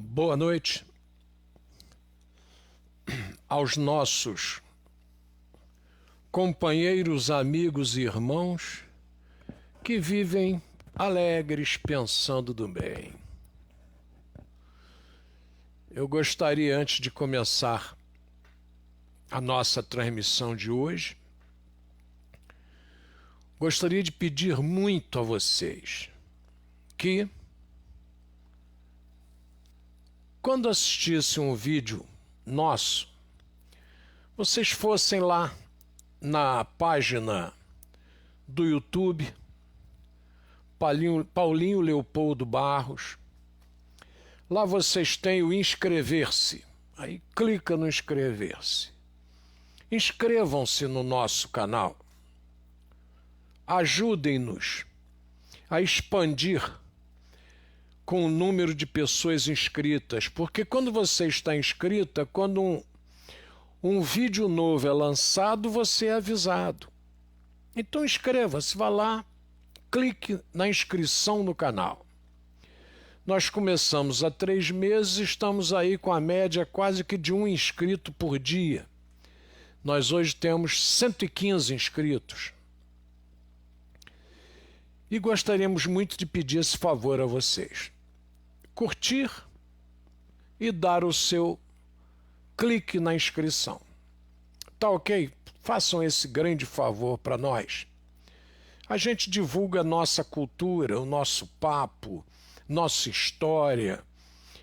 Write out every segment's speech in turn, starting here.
Boa noite aos nossos companheiros, amigos e irmãos que vivem alegres pensando do bem. Eu gostaria, antes de começar a nossa transmissão de hoje, gostaria de pedir muito a vocês que, quando assistissem um vídeo nosso, vocês fossem lá na página do YouTube, Paulinho Leopoldo Barros. Lá vocês têm o inscrever-se. Aí clica no inscrever-se. Inscrevam-se no nosso canal. Ajudem-nos a expandir com o número de pessoas inscritas, porque quando você está inscrita, quando um vídeo novo é lançado, você é avisado. Então inscreva-se, vá lá, clique na inscrição no canal. Nós começamos há 3 meses, estamos aí com a média quase que de 1 inscrito por dia. Nós hoje temos 115 inscritos. E gostaríamos muito de pedir esse favor a vocês. Curtir e dar o seu clique na inscrição. Tá ok? Façam esse grande favor para nós. A gente divulga nossa cultura, o nosso papo, nossa história.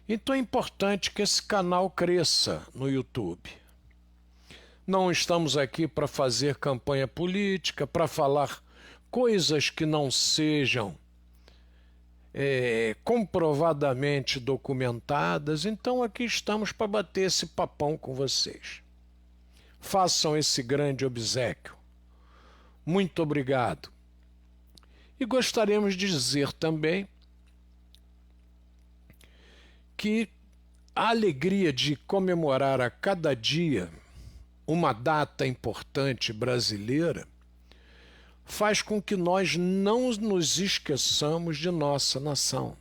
Então é importante que esse canal cresça no YouTube. Não estamos aqui para fazer campanha política, para falar coisas que não sejam comprovadamente documentadas. Então aqui estamos para bater esse papão com vocês. Façam esse grande obséquio. Muito obrigado. E gostaríamos de dizer também que a alegria de comemorar a cada dia uma data importante brasileira faz com que nós não nos esqueçamos de nossa nação.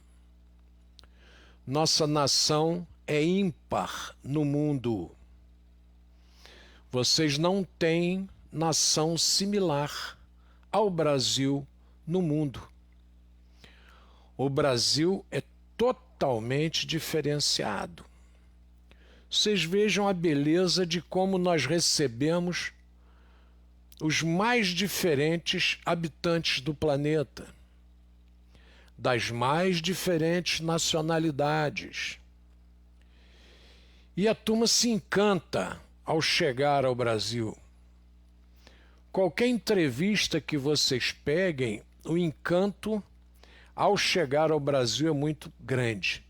Nossa nação é ímpar no mundo. Vocês não têm nação similar ao Brasil no mundo. O Brasil é totalmente diferenciado. Vocês vejam a beleza de como nós recebemos os mais diferentes habitantes do planeta, das mais diferentes nacionalidades. E a turma se encanta ao chegar ao Brasil. Qualquer entrevista que vocês peguem, o encanto ao chegar ao Brasil é muito grande.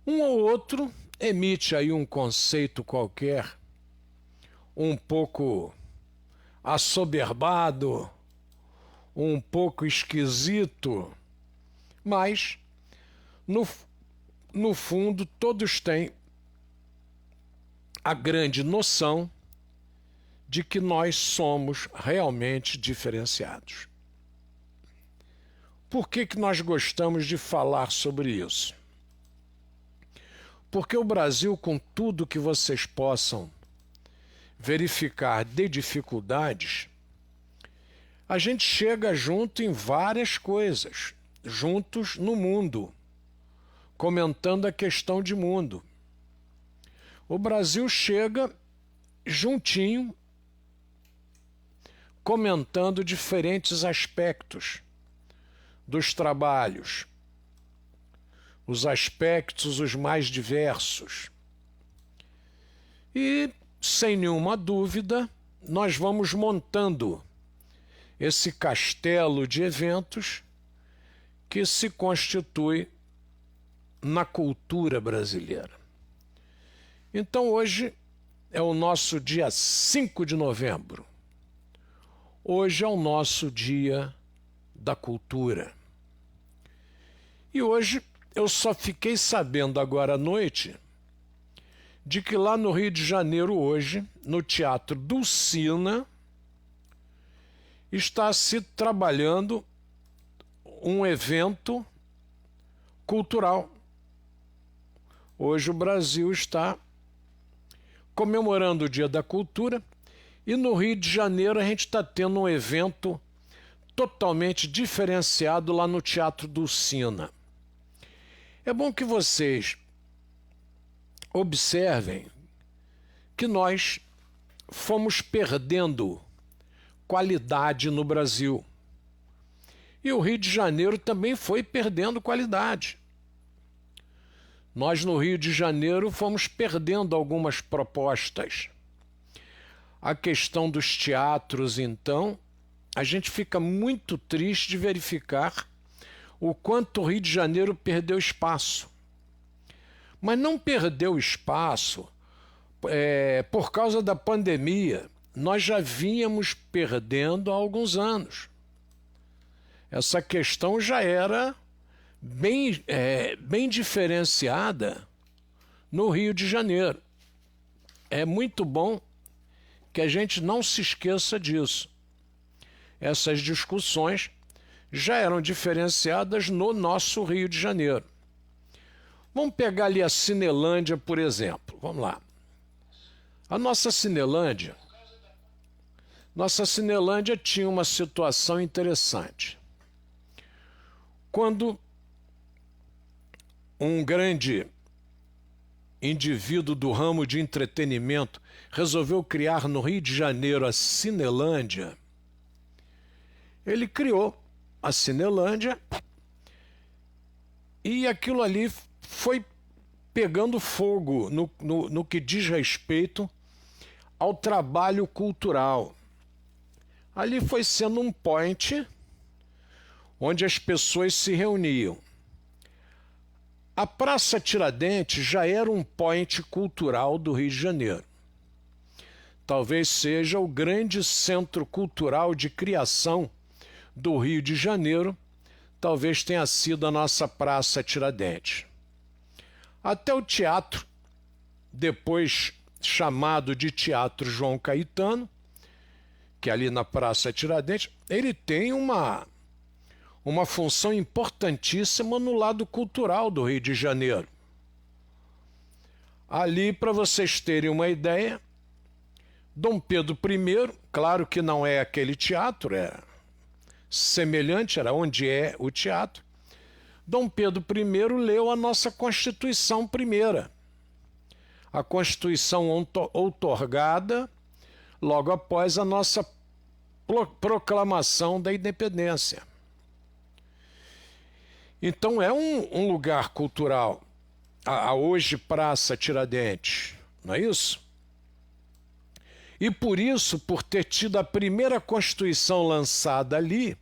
Um ou outro emite aí um conceito qualquer, um pouco assoberbado, um pouco esquisito, mas no fundo todos têm a grande noção de que nós somos realmente diferenciados. Por que nós gostamos de falar sobre isso? Porque o Brasil, com tudo que vocês possam verificar de dificuldades, a gente chega junto em várias coisas, juntos no mundo, comentando a questão de mundo. O Brasil chega juntinho, comentando diferentes aspectos dos trabalhos, os aspectos os mais diversos. E, sem nenhuma dúvida, nós vamos montando esse castelo de eventos que se constitui na cultura brasileira. Então hoje é o nosso dia 5 de novembro. Hoje é o nosso dia da cultura. E hoje eu só fiquei sabendo agora à noite de que lá no Rio de Janeiro hoje, no Teatro Dulcina, está se trabalhando um evento cultural, Hoje o Brasil está comemorando o Dia da Cultura e no Rio de Janeiro a gente está tendo um evento totalmente diferenciado lá no Teatro Dulcina. É bom que vocês observem que nós fomos perdendo qualidade no Brasil. E o Rio de Janeiro também foi perdendo qualidade. Nós no Rio de Janeiro fomos perdendo algumas propostas. A questão dos teatros, então, a gente fica muito triste de verificar o quanto o Rio de Janeiro perdeu espaço. Mas não perdeu espaço por causa da pandemia. Nós já vínhamos perdendo há alguns anos. Essa questão já era bem diferenciada no Rio de Janeiro. É muito bom que a gente não se esqueça disso. Essas discussões já eram diferenciadas no nosso Rio de Janeiro. Vamos pegar ali a Cinelândia, por exemplo. Vamos lá. A nossa Cinelândia tinha uma situação interessante. Quando um grande indivíduo do ramo de entretenimento resolveu criar no Rio de Janeiro a Cinelândia, ele criou a Cinelândia e aquilo ali foi pegando fogo no que diz respeito ao trabalho cultural. Ali foi sendo um point onde as pessoas se reuniam. A Praça Tiradentes já era um point cultural do Rio de Janeiro. Talvez seja o grande centro cultural de criação do Rio de Janeiro, talvez tenha sido a nossa Praça Tiradentes. Até o teatro, depois chamado de Teatro João Caetano, que é ali na Praça Tiradentes, ele tem uma função importantíssima no lado cultural do Rio de Janeiro. Ali, para vocês terem uma ideia, Dom Pedro I, claro que não é aquele teatro, é semelhante, era onde é o teatro. Dom Pedro I leu a nossa Constituição Primeira, a Constituição outorgada logo após a nossa proclamação da independência. Então é um lugar cultural, a hoje Praça Tiradentes, não é isso? E por isso, por ter tido a primeira Constituição lançada ali,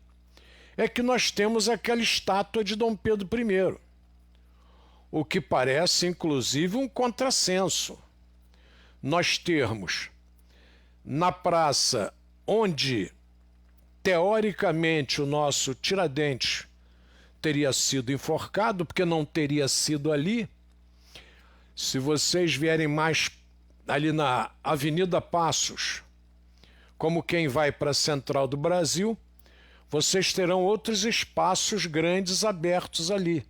é que nós temos aquela estátua de Dom Pedro I, o que parece inclusive um contrassenso. Nós termos na praça onde teoricamente o nosso Tiradentes teria sido enforcado, porque não teria sido ali. Se vocês vierem mais ali na Avenida Passos, como quem vai para a Central do Brasil, vocês terão outros espaços grandes abertos ali,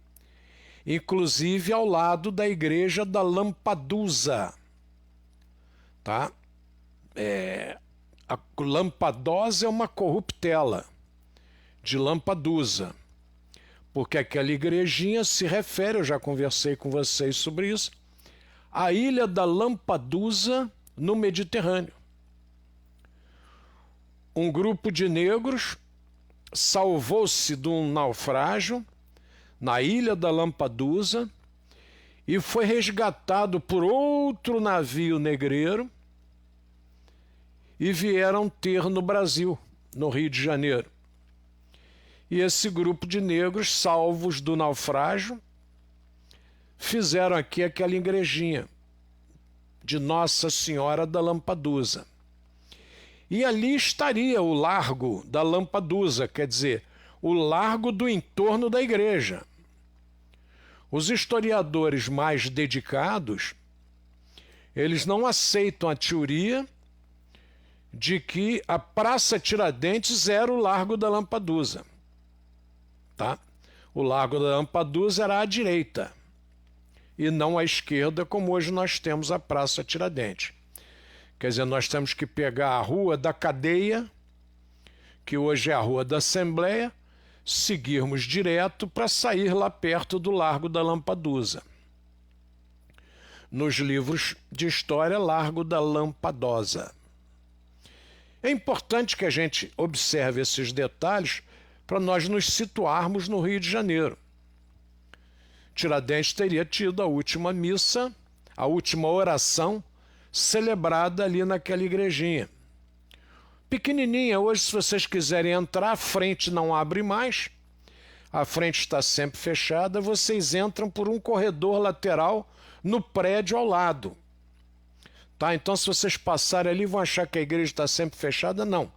inclusive ao lado da Igreja da Lampadusa. Tá? A Lampadosa é uma corruptela de Lampadusa, porque aquela igrejinha se refere, eu já conversei com vocês sobre isso, à ilha da Lampadusa no Mediterrâneo. Um grupo de negros salvou-se de um naufrágio na ilha da Lampadusa e foi resgatado por outro navio negreiro e vieram ter no Brasil, no Rio de Janeiro. E esse grupo de negros, salvos do naufrágio, fizeram aqui aquela igrejinha de Nossa Senhora da Lampadusa. E ali estaria o Largo da Lampadusa, quer dizer, o largo do entorno da igreja. Os historiadores mais dedicados, eles não aceitam a teoria de que a Praça Tiradentes era o Largo da Lampadusa. Tá? O Largo da Lampadusa era à direita. e não à esquerda, como hoje nós temos a Praça Tiradentes. Quer dizer, nós temos que pegar a Rua da Cadeia, que hoje é a Rua da Assembleia, seguirmos direto para sair lá perto do Largo da Lampadusa. Nos livros de história, Largo da Lampadosa. É importante que a gente observe esses detalhes para nós nos situarmos no Rio de Janeiro. Tiradentes teria tido a última missa, a última oração celebrada ali naquela igrejinha. Pequenininha, hoje se vocês quiserem entrar, a frente não abre mais, a frente está sempre fechada, vocês entram por um corredor lateral no prédio ao lado. Tá? Então se vocês passarem ali vão achar que a igreja está sempre fechada, não.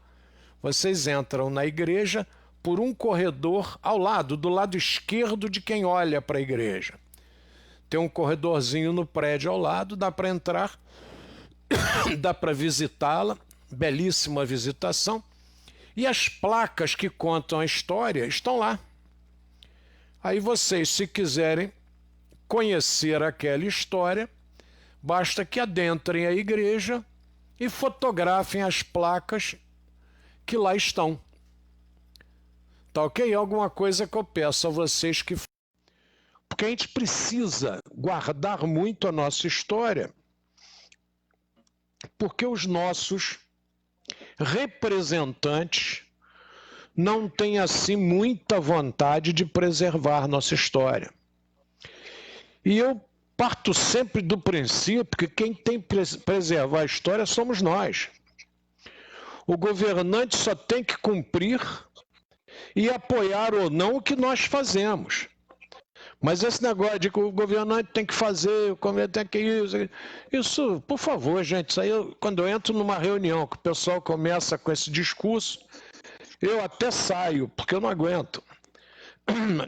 Vocês entram na igreja por um corredor ao lado, do lado esquerdo de quem olha para a igreja. Tem um corredorzinho no prédio ao lado, dá para entrar, dá para visitá-la, belíssima visitação, e as placas que contam a história estão lá. Aí vocês, se quiserem conhecer aquela história, basta que adentrem a igreja e fotografem as placas que lá estão. Tá ok? Alguma coisa que eu peço a vocês que... Porque a gente precisa guardar muito a nossa história, porque os nossos representantes não têm assim muita vontade de preservar nossa história. E eu parto sempre do princípio que quem tem que preservar a história somos nós. O governante só tem que cumprir e apoiar ou não o que nós fazemos. Mas esse negócio de que o governante tem que fazer, o governo tem que isso, por favor, gente, isso aí quando eu entro numa reunião que o pessoal começa com esse discurso, eu até saio, porque eu não aguento.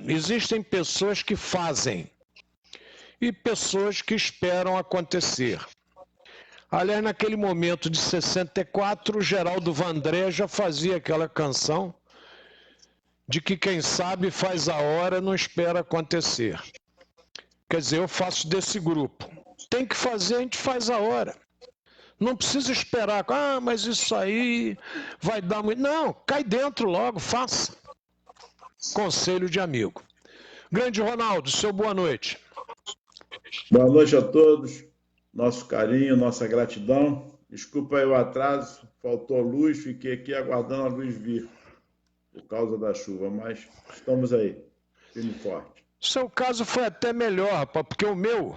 Existem pessoas que fazem e pessoas que esperam acontecer. Aliás, naquele momento de 64, o Geraldo Vandré já fazia aquela canção de que quem sabe faz a hora, não espera acontecer. Quer dizer, eu faço desse grupo. Tem que fazer, a gente faz a hora. Não precisa esperar, mas isso aí vai dar muito... Não, cai dentro logo, faça. Conselho de amigo. Grande Ronaldo, seu boa noite. Boa noite a todos. Nosso carinho, nossa gratidão. Desculpa aí o atraso, faltou luz, fiquei aqui aguardando a luz vir por causa da chuva, mas estamos aí, firme e forte. Seu caso foi até melhor, rapaz, porque o meu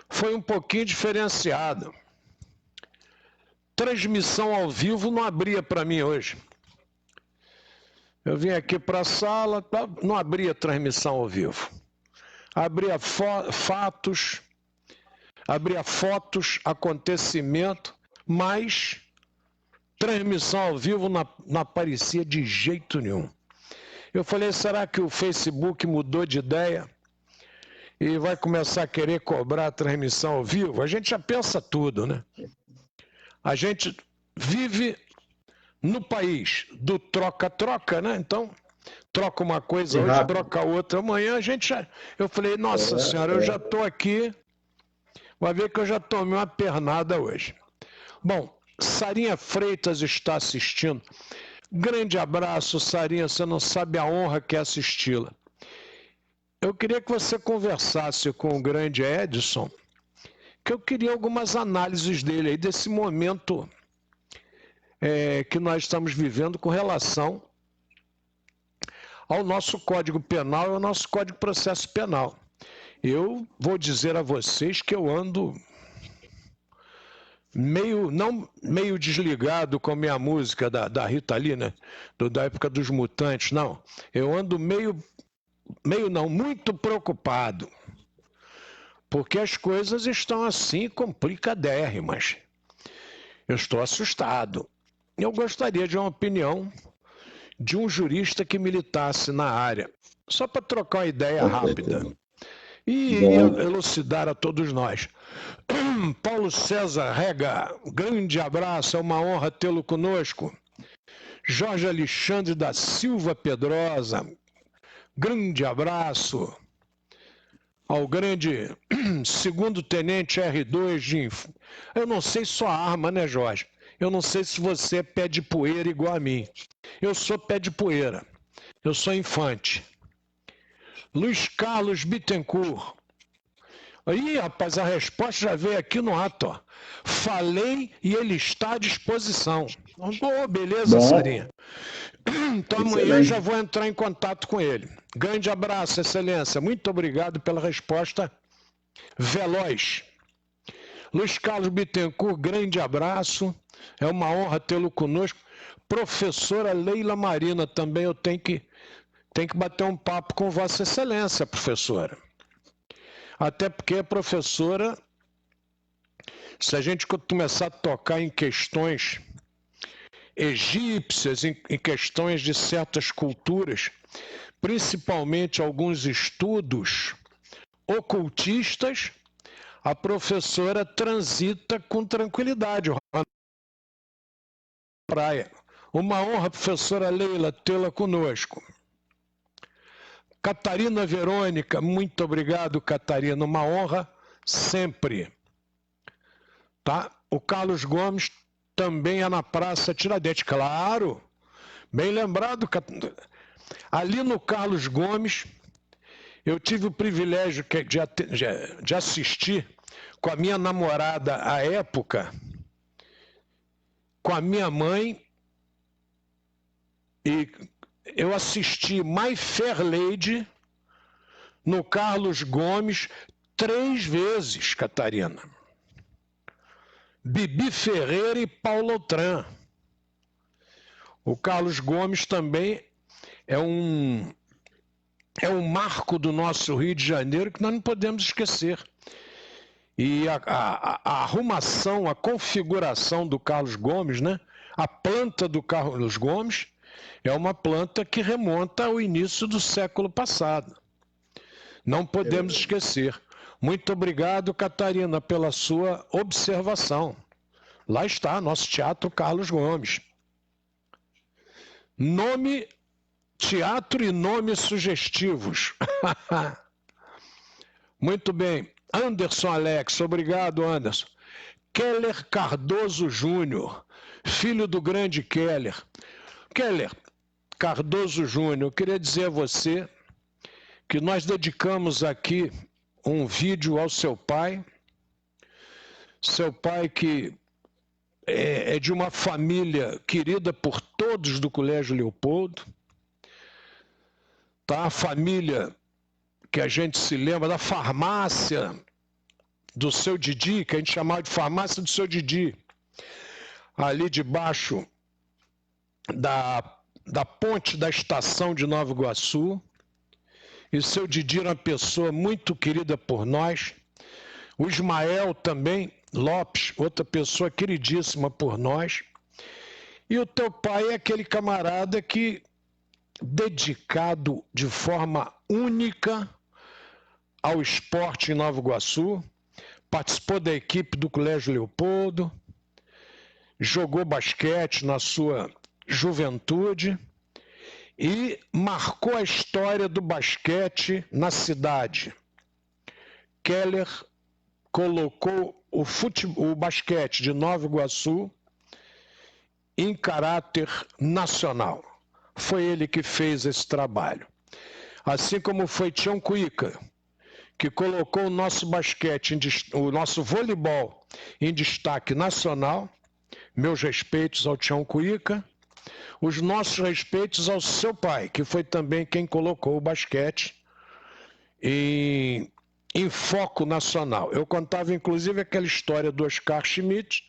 foi um pouquinho diferenciado. Transmissão ao vivo não abria para mim hoje. Eu vim aqui para a sala, não abria transmissão ao vivo. Abria fatos, abria fotos, acontecimento, mas transmissão ao vivo não aparecia de jeito nenhum. Eu falei, será que o Facebook mudou de ideia e vai começar a querer cobrar a transmissão ao vivo? A gente já pensa tudo, né? A gente vive no país do troca-troca, né? Então, troca uma coisa hoje, troca outra amanhã. Eu falei, nossa senhora, eu já estou aqui, vai ver que eu já tomei uma pernada hoje. Bom, Sarinha Freitas está assistindo. Grande abraço, Sarinha, você não sabe a honra que é assisti-la. Eu queria que você conversasse com o grande Edson, que eu queria algumas análises dele aí, desse momento que nós estamos vivendo com relação ao nosso Código Penal e ao nosso Código de Processo Penal. Eu vou dizer a vocês que eu ando não meio desligado com a minha música da Rita Lee, né? Da época dos Mutantes, não. Eu ando muito preocupado, porque as coisas estão assim complicadérrimas. Eu estou assustado. Eu gostaria de uma opinião de um jurista que militasse na área, só para trocar uma ideia rápida e elucidar a todos nós. Paulo César Rega, grande abraço, é uma honra tê-lo conosco. Jorge Alexandre da Silva Pedrosa, grande abraço. ao grande segundo tenente R2 de... Eu não sei sua arma, né, Jorge? Eu não sei se você é pé de poeira igual a mim. Eu sou pé de poeira. Eu sou infante. Luiz Carlos Bittencourt. Aí, rapaz, a resposta já veio aqui no ato, ó. Falei e ele está à disposição. Oh, beleza, Bom. Sarinha. Então amanhã Excelente. já vou entrar em contato com ele. Grande abraço, excelência. Muito obrigado pela resposta veloz. Luiz Carlos Bittencourt, grande abraço. É uma honra tê-lo conosco. Professora Leila Marina, também eu tenho que bater um papo com Vossa Excelência, professora. Até porque a professora, se a gente começar a tocar em questões egípcias, em questões de certas culturas, principalmente alguns estudos ocultistas, a professora transita com tranquilidade. Praia. Uma honra, professora Leila, tê-la conosco. Catarina Verônica, muito obrigado, Catarina. Uma honra sempre. Tá? O Carlos Gomes também é na Praça Tiradentes. Claro, bem lembrado. Ali no Carlos Gomes, eu tive o privilégio de assistir com a minha namorada à época, com a minha mãe, e eu assisti My Fair Lady no Carlos Gomes 3 vezes, Catarina. Bibi Ferreira e Paulo Outram. O Carlos Gomes também é um marco do nosso Rio de Janeiro que nós não podemos esquecer. E a arrumação, a configuração do Carlos Gomes, né? A planta do Carlos Gomes é uma planta que remonta ao início do século passado. Não podemos esquecer. Muito obrigado, Catarina, pela sua observação. Lá está, nosso Teatro Carlos Gomes. Nome, teatro e nomes sugestivos. Muito bem. Anderson Alex, obrigado, Anderson. Keller Cardoso Júnior, filho do grande Keller. Keller Cardoso Júnior, eu queria dizer a você que nós dedicamos aqui um vídeo ao seu pai que é de uma família querida por todos do Colégio Leopoldo, tá? A família que a gente se lembra da farmácia do seu Didi, que a gente chamava de farmácia do seu Didi, ali debaixo da ponte da estação de Nova Iguaçu. E o seu Didi era uma pessoa muito querida por nós. O Ismael também, Lopes, outra pessoa queridíssima por nós. E o teu pai é aquele camarada que, dedicado de forma única ao esporte em Nova Iguaçu, participou da equipe do Colégio Leopoldo, jogou basquete na sua juventude e marcou a história do basquete na cidade. Keller colocou o basquete de Nova Iguaçu em caráter nacional. Foi ele que fez esse trabalho. Assim como foi Tião Cuica, que colocou o nosso basquete, o nosso voleibol em destaque nacional. Meus respeitos ao Tião Cuica. Os nossos respeitos ao seu pai, que foi também quem colocou o basquete em foco nacional. Eu contava, inclusive, aquela história do Oscar Schmidt,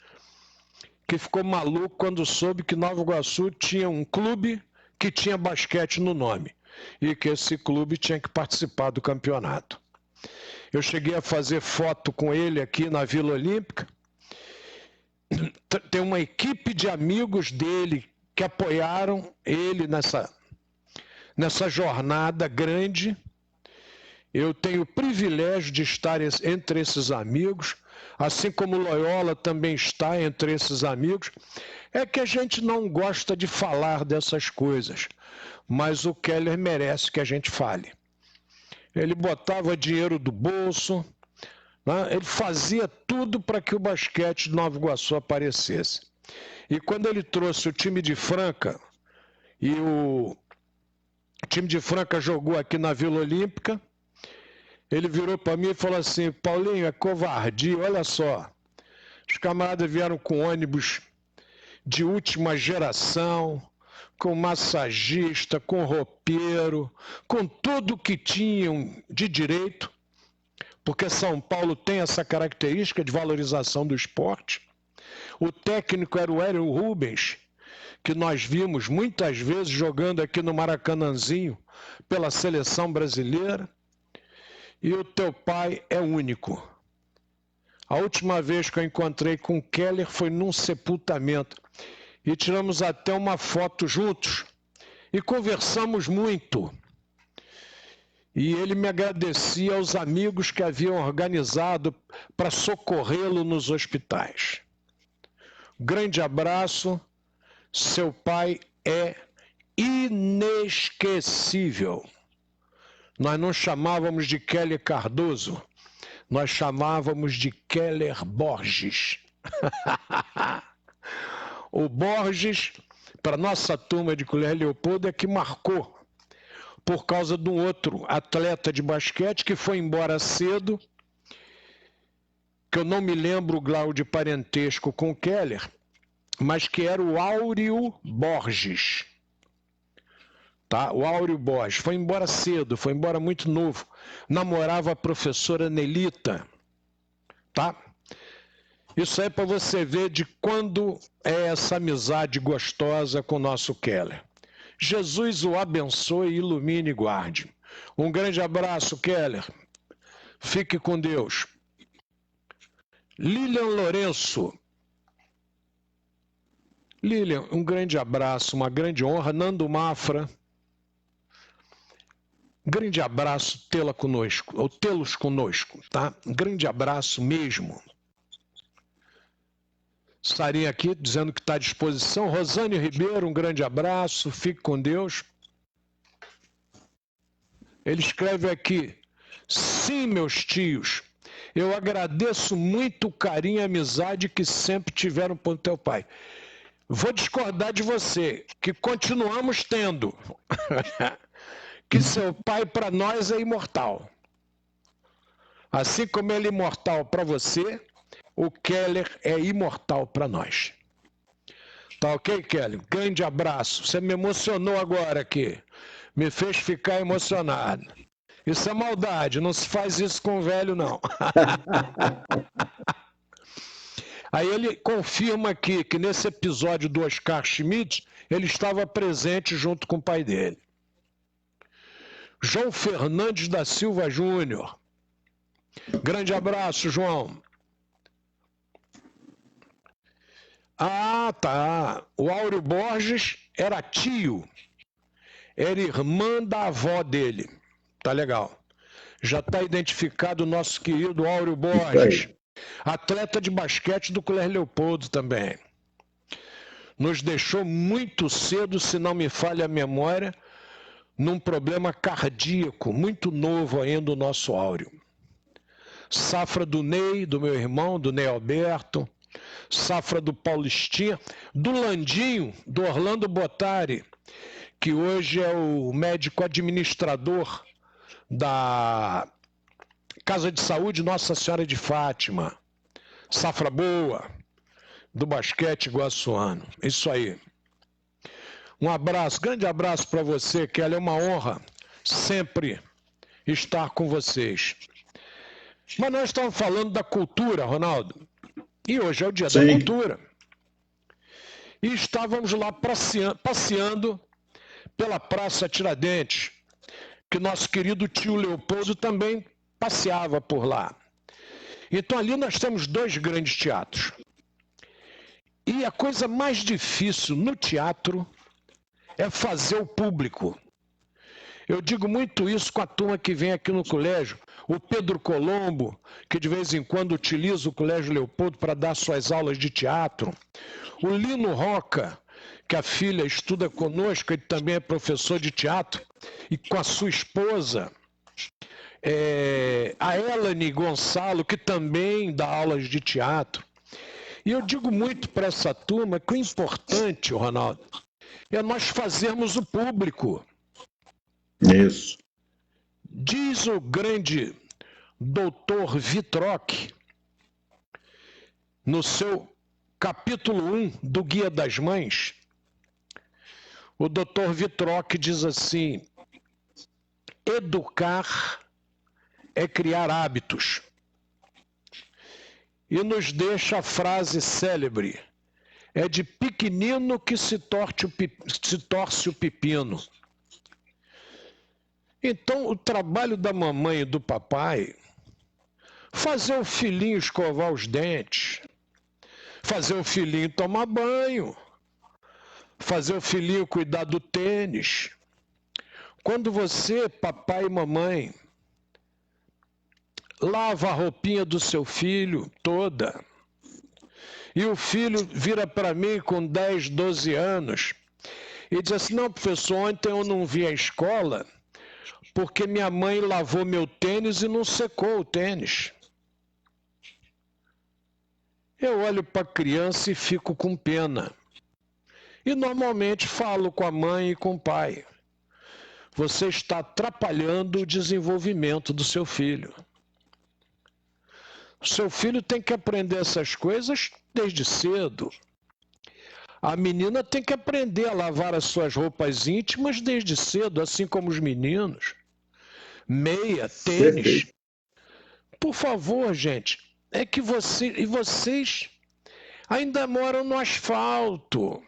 que ficou maluco quando soube que Nova Iguaçu tinha um clube que tinha basquete no nome e que esse clube tinha que participar do campeonato. Eu cheguei a fazer foto com ele aqui na Vila Olímpica. Tem uma equipe de amigos dele que apoiaram ele nessa jornada grande. Eu tenho o privilégio de estar entre esses amigos, assim como Loyola também está entre esses amigos. É que a gente não gosta de falar dessas coisas, mas o Keller merece que a gente fale. ele botava dinheiro do bolso, né? Ele fazia tudo para que o basquete de Nova Iguaçu aparecesse. E quando ele trouxe o time de Franca, e o time de Franca jogou aqui na Vila Olímpica, ele virou para mim e falou assim: Paulinho, é covardia, olha só. Os camaradas vieram com ônibus de última geração, com massagista, com roupeiro, com tudo que tinham de direito, porque São Paulo tem essa característica de valorização do esporte. O técnico era o Hélio Rubens, que nós vimos muitas vezes jogando aqui no Maracanãzinho pela seleção brasileira. E o teu pai é único. A última vez que eu encontrei com o Keller foi num sepultamento. E tiramos até uma foto juntos. E conversamos muito. E ele me agradecia aos amigos que haviam organizado para socorrê-lo nos hospitais. Grande abraço. Seu pai é inesquecível. Nós não chamávamos de Keller Cardoso, nós chamávamos de Keller Borges. O Borges, para nossa turma de Colégio Leopoldo, é que marcou, por causa de um outro atleta de basquete que foi embora cedo, que eu não me lembro o grau de parentesco com o Keller, mas que era o Áureo Borges. Tá? O Áureo Borges foi embora cedo, foi embora muito novo. Namorava a professora Nelita. Tá? Isso aí é para você ver de quando é essa amizade gostosa com o nosso Keller. Jesus o abençoe, ilumine e guarde. Um grande abraço, Keller. Fique com Deus. Lilian Lourenço. Lilian, um grande abraço, uma grande honra. Nando Mafra. Grande abraço tê-la conosco, ou tê-los conosco, tá? Um grande abraço mesmo. Sarinha aqui dizendo que está à disposição. Rosane Ribeiro, um grande abraço, fique com Deus. Ele escreve aqui: sim, meus tios, eu agradeço muito o carinho e amizade que sempre tiveram por teu pai. Vou discordar de você, que continuamos tendo. Que seu pai para nós é imortal. Assim como ele é imortal para você, o Keller é imortal para nós. Tá ok, Keller? Grande abraço. Você me emocionou agora aqui. Me fez ficar emocionado. Isso é maldade, não se faz isso com o velho, não. Aí ele confirma aqui que nesse episódio do Oscar Schmidt, ele estava presente junto com o pai dele. João Fernandes da Silva Júnior. Grande abraço, João. Ah, tá. O Áureo Borges era tio. Era irmã da avó dele. Tá legal. Já está identificado o nosso querido Áureo Borges. Atleta de basquete do Colégio Leopoldo também. Nos deixou muito cedo, se não me falha a memória, num problema cardíaco, muito novo ainda o nosso Áureo. Safra do Ney, do meu irmão, do Ney Alberto. Safra do Paulistinha, do Landinho, do Orlando Bottari, que hoje é o médico administrador da Casa de Saúde Nossa Senhora de Fátima. Safra boa, do basquete iguaçuano. Isso aí. Um abraço, grande abraço para você, que é uma honra sempre estar com vocês. Mas nós estamos falando da cultura, Ronaldo. E hoje é o dia da cultura. E estávamos lá passeando pela Praça Tiradentes, que nosso querido tio Leopoldo também passeava por lá. Então ali nós temos dois grandes teatros. E a coisa mais difícil no teatro é fazer o público. Eu digo muito isso com a turma que vem aqui no colégio. O Pedro Colombo, que de vez em quando utiliza o Colégio Leopoldo para dar suas aulas de teatro. O Lino Roca, que a filha estuda conosco, ele também é professor de teatro, e com a sua esposa. a Elane Gonçalo, que também dá aulas de teatro. E eu digo muito para essa turma que o importante, Ronaldo, é nós fazermos o público. Isso. Diz o grande doutor Vitroc, no seu capítulo 1 do Guia das Mães, o doutor Vitroc diz assim: educar é criar hábitos. E nos deixa a frase célebre: é de pequenino que se torce o pepino. Então, o trabalho da mamãe e do papai, fazer o filhinho escovar os dentes, fazer o filhinho tomar banho, fazer o filhinho cuidar do tênis. Quando você, papai e mamãe, lava a roupinha do seu filho toda, e o filho vira para mim com 10, 12 anos e diz assim: não, professor, ontem eu não vim à escola porque minha mãe lavou meu tênis e não secou o tênis. Eu olho para a criança e fico com pena. E normalmente falo com a mãe e com o pai: você está atrapalhando o desenvolvimento do seu filho. O seu filho tem que aprender essas coisas desde cedo. A menina tem que aprender a lavar as suas roupas íntimas desde cedo, assim como os meninos. Meia, tênis. Por favor, gente, é que vocês ainda moram no asfalto.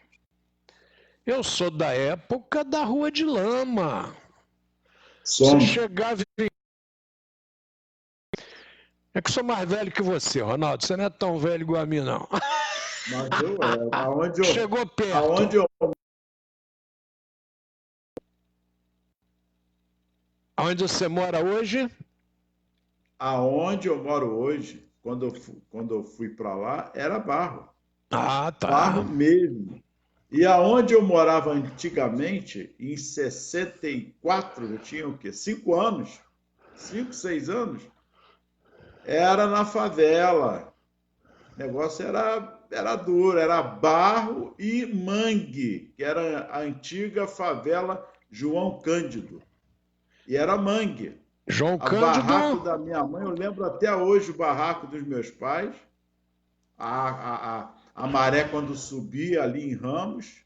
Eu sou da época da Rua de Lama. Você chegava e... É que eu sou mais velho que você, Ronaldo. Você não é tão velho igual a mim, não. Mas eu é. Chegou perto. Aonde você mora hoje? Aonde eu moro hoje, quando eu fui para lá, era barro. Ah, tá. Barro mesmo. E aonde eu morava antigamente, em 64, eu tinha o quê? 5 anos? 5, 6 anos? Era na favela. O negócio era duro, era barro e mangue, que era a antiga favela João Cândido. E era mangue. João Cândido. O barraco da minha mãe, eu lembro até hoje o barraco dos meus pais. A maré, quando subia ali em Ramos,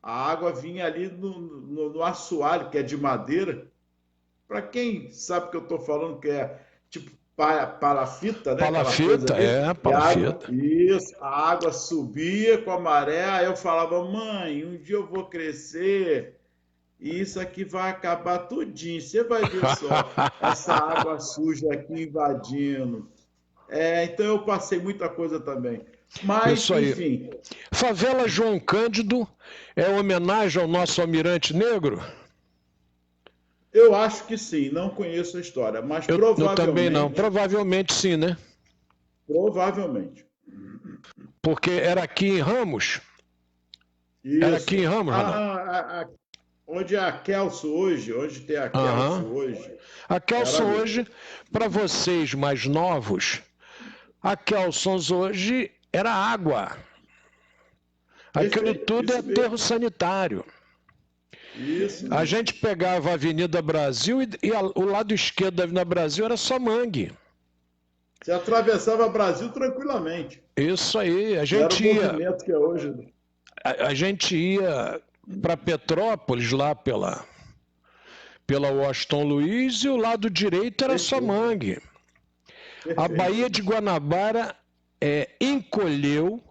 a água vinha ali no assoalho, que é de madeira. Para quem sabe o que eu estou falando, que é tipo palafita, né? Palafita, palafita. Isso, a água subia com a maré, aí eu falava: mãe, um dia eu vou crescer e isso aqui vai acabar tudinho. Você vai ver só essa água suja aqui invadindo. Então eu passei muita coisa também. Mas, enfim. Favela João Cândido é homenagem ao nosso almirante negro? Eu acho que sim, não conheço a história, mas provavelmente... Eu também não, provavelmente sim, né? Provavelmente. Porque era aqui em Ramos? Isso. Era aqui em Ramos, onde é a Kelso hoje, onde tem a Kelso hoje. A Kelso hoje, para vocês mais novos, a Kelso hoje era água. Aquilo tudo é aterro sanitário. Isso. A gente pegava a Avenida Brasil e o lado esquerdo da Avenida Brasil era só mangue. Você atravessava Brasil tranquilamente. Isso aí. A gente ia... Era o movimento que é hoje. A gente ia para Petrópolis, lá pela Washington Luiz, e o lado direito era só mangue. A Baía de Guanabara encolheu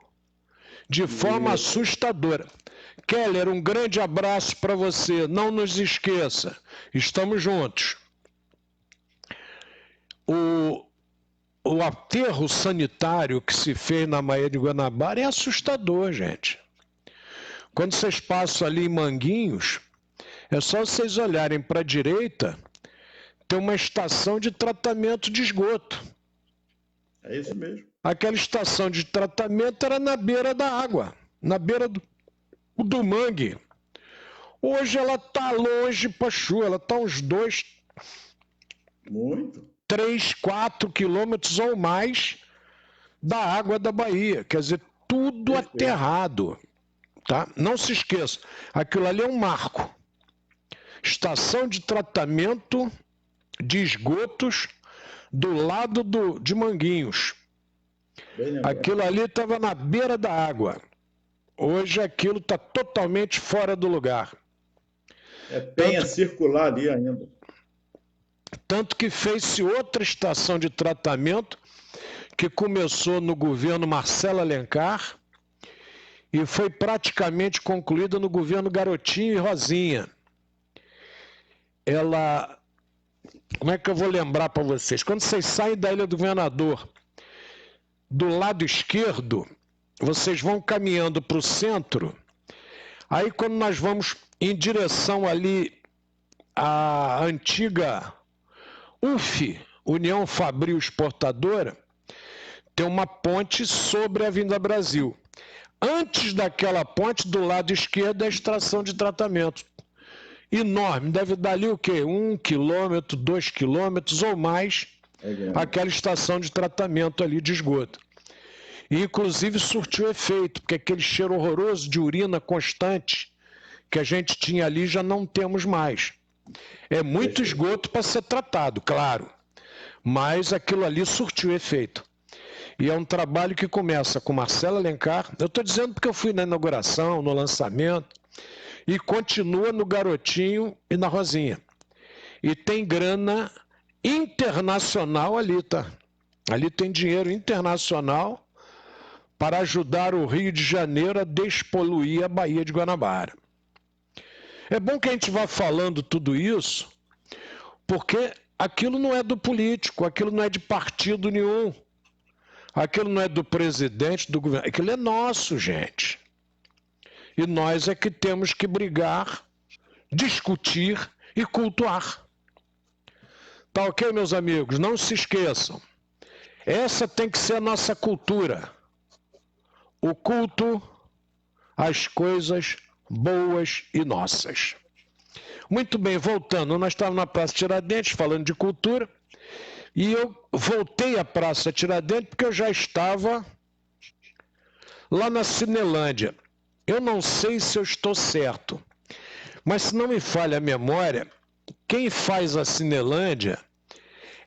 de forma assustadora. Keller, um grande abraço para você. Não nos esqueça, estamos juntos. O aterro sanitário que se fez na Baía de Guanabara é assustador, gente. Quando vocês passam ali em Manguinhos, é só vocês olharem para a direita, tem uma estação de tratamento de esgoto. É isso mesmo. Aquela estação de tratamento era na beira da água, na beira do mangue. Hoje ela está longe, Pachu, ela está uns 2, Muito. 3, 4 quilômetros ou mais da água da Bahia. Quer dizer, tudo Perfeito. aterrado. Tá? Não se esqueça, aquilo ali é um marco. Estação de tratamento de esgotos do lado de Manguinhos. Aquilo ali estava na beira da água. Hoje aquilo está totalmente fora do lugar. É penha circular ali ainda. Tanto que fez-se outra estação de tratamento que começou no governo Marcelo Alencar e foi praticamente concluída no governo Garotinho e Rosinha. Ela... Como é que eu vou lembrar para vocês? Quando vocês saem da Ilha do Governador, do lado esquerdo, vocês vão caminhando para o centro. Aí quando nós vamos em direção ali à antiga UF, União Fabril Exportadora, tem uma ponte sobre a Avenida Brasil. Antes daquela ponte, do lado esquerdo, é a estação de tratamento. Enorme, deve dar ali o quê? 1 quilômetro, 2 quilômetros ou mais, aquela estação de tratamento ali de esgoto. E, inclusive, surtiu efeito, porque aquele cheiro horroroso de urina constante que a gente tinha ali já não temos mais. É muito esgoto para ser tratado, claro, mas aquilo ali surtiu efeito. E é um trabalho que começa com Marcelo Alencar, eu estou dizendo porque eu fui na inauguração, no lançamento, e continua no Garotinho e na Rosinha. E tem grana internacional ali, tá? Ali tem dinheiro internacional para ajudar o Rio de Janeiro a despoluir a Baía de Guanabara. É bom que a gente vá falando tudo isso, porque aquilo não é do político, aquilo não é de partido nenhum, aquilo não é do presidente, do governo, aquilo é nosso, gente. E nós é que temos que brigar, discutir e cultuar. Tá ok, meus amigos? Não se esqueçam. Essa tem que ser a nossa cultura. O culto às coisas boas e nossas. Muito bem, voltando, nós estávamos na Praça Tiradentes falando de cultura e eu voltei à Praça Tiradentes porque eu já estava lá na Cinelândia. Eu não sei se eu estou certo, mas se não me falha a memória, quem faz a Cinelândia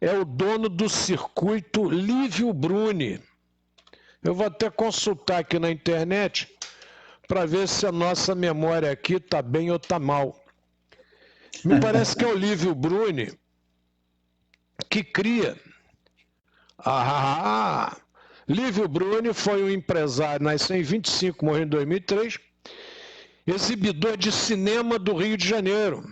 é o dono do circuito Lívio Bruni. Eu vou até consultar aqui na internet para ver se a nossa memória aqui está bem ou está mal. Me parece que é o Lívio Bruni que cria. Lívio Bruni foi um empresário, nasceu em 25, morreu em 2003, exibidor de cinema do Rio de Janeiro.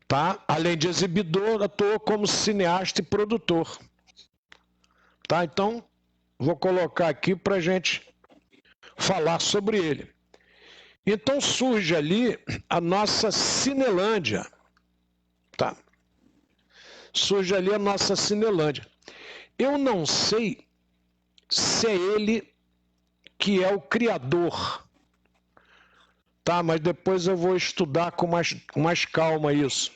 Tá? Além de exibidor, atuou como cineasta e produtor. Tá? Então, vou colocar aqui para a gente falar sobre ele. Então surge ali a nossa Cinelândia. Tá? Surge ali a nossa Cinelândia. Eu não sei se é ele que é o criador, tá? Mas depois eu vou estudar com mais calma isso.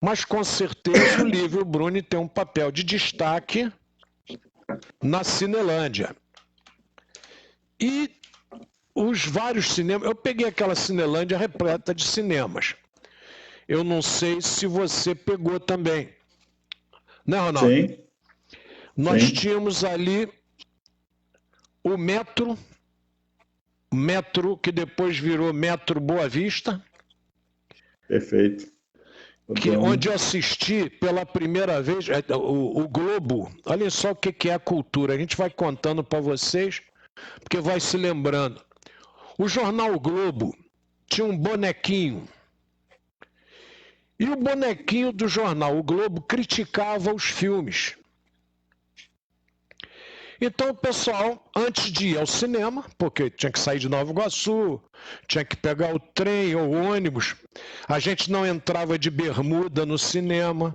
Mas com certeza o Lívio Bruni tem um papel de destaque na Cinelândia. E os vários cinemas, eu peguei aquela Cinelândia repleta de cinemas. Eu não sei se você pegou também. Né, Ronaldo? Sim. Nós tínhamos ali o Metro que depois virou Metro Boa Vista. Perfeito. Onde eu assisti pela primeira vez o Globo. Olha só o que é a cultura. A gente vai contando para vocês, porque vai se lembrando. O jornal Globo tinha um bonequinho. E o bonequinho do jornal O Globo criticava os filmes. Então o pessoal, antes de ir ao cinema, porque tinha que sair de Nova Iguaçu, tinha que pegar o trem ou o ônibus, a gente não entrava de bermuda no cinema,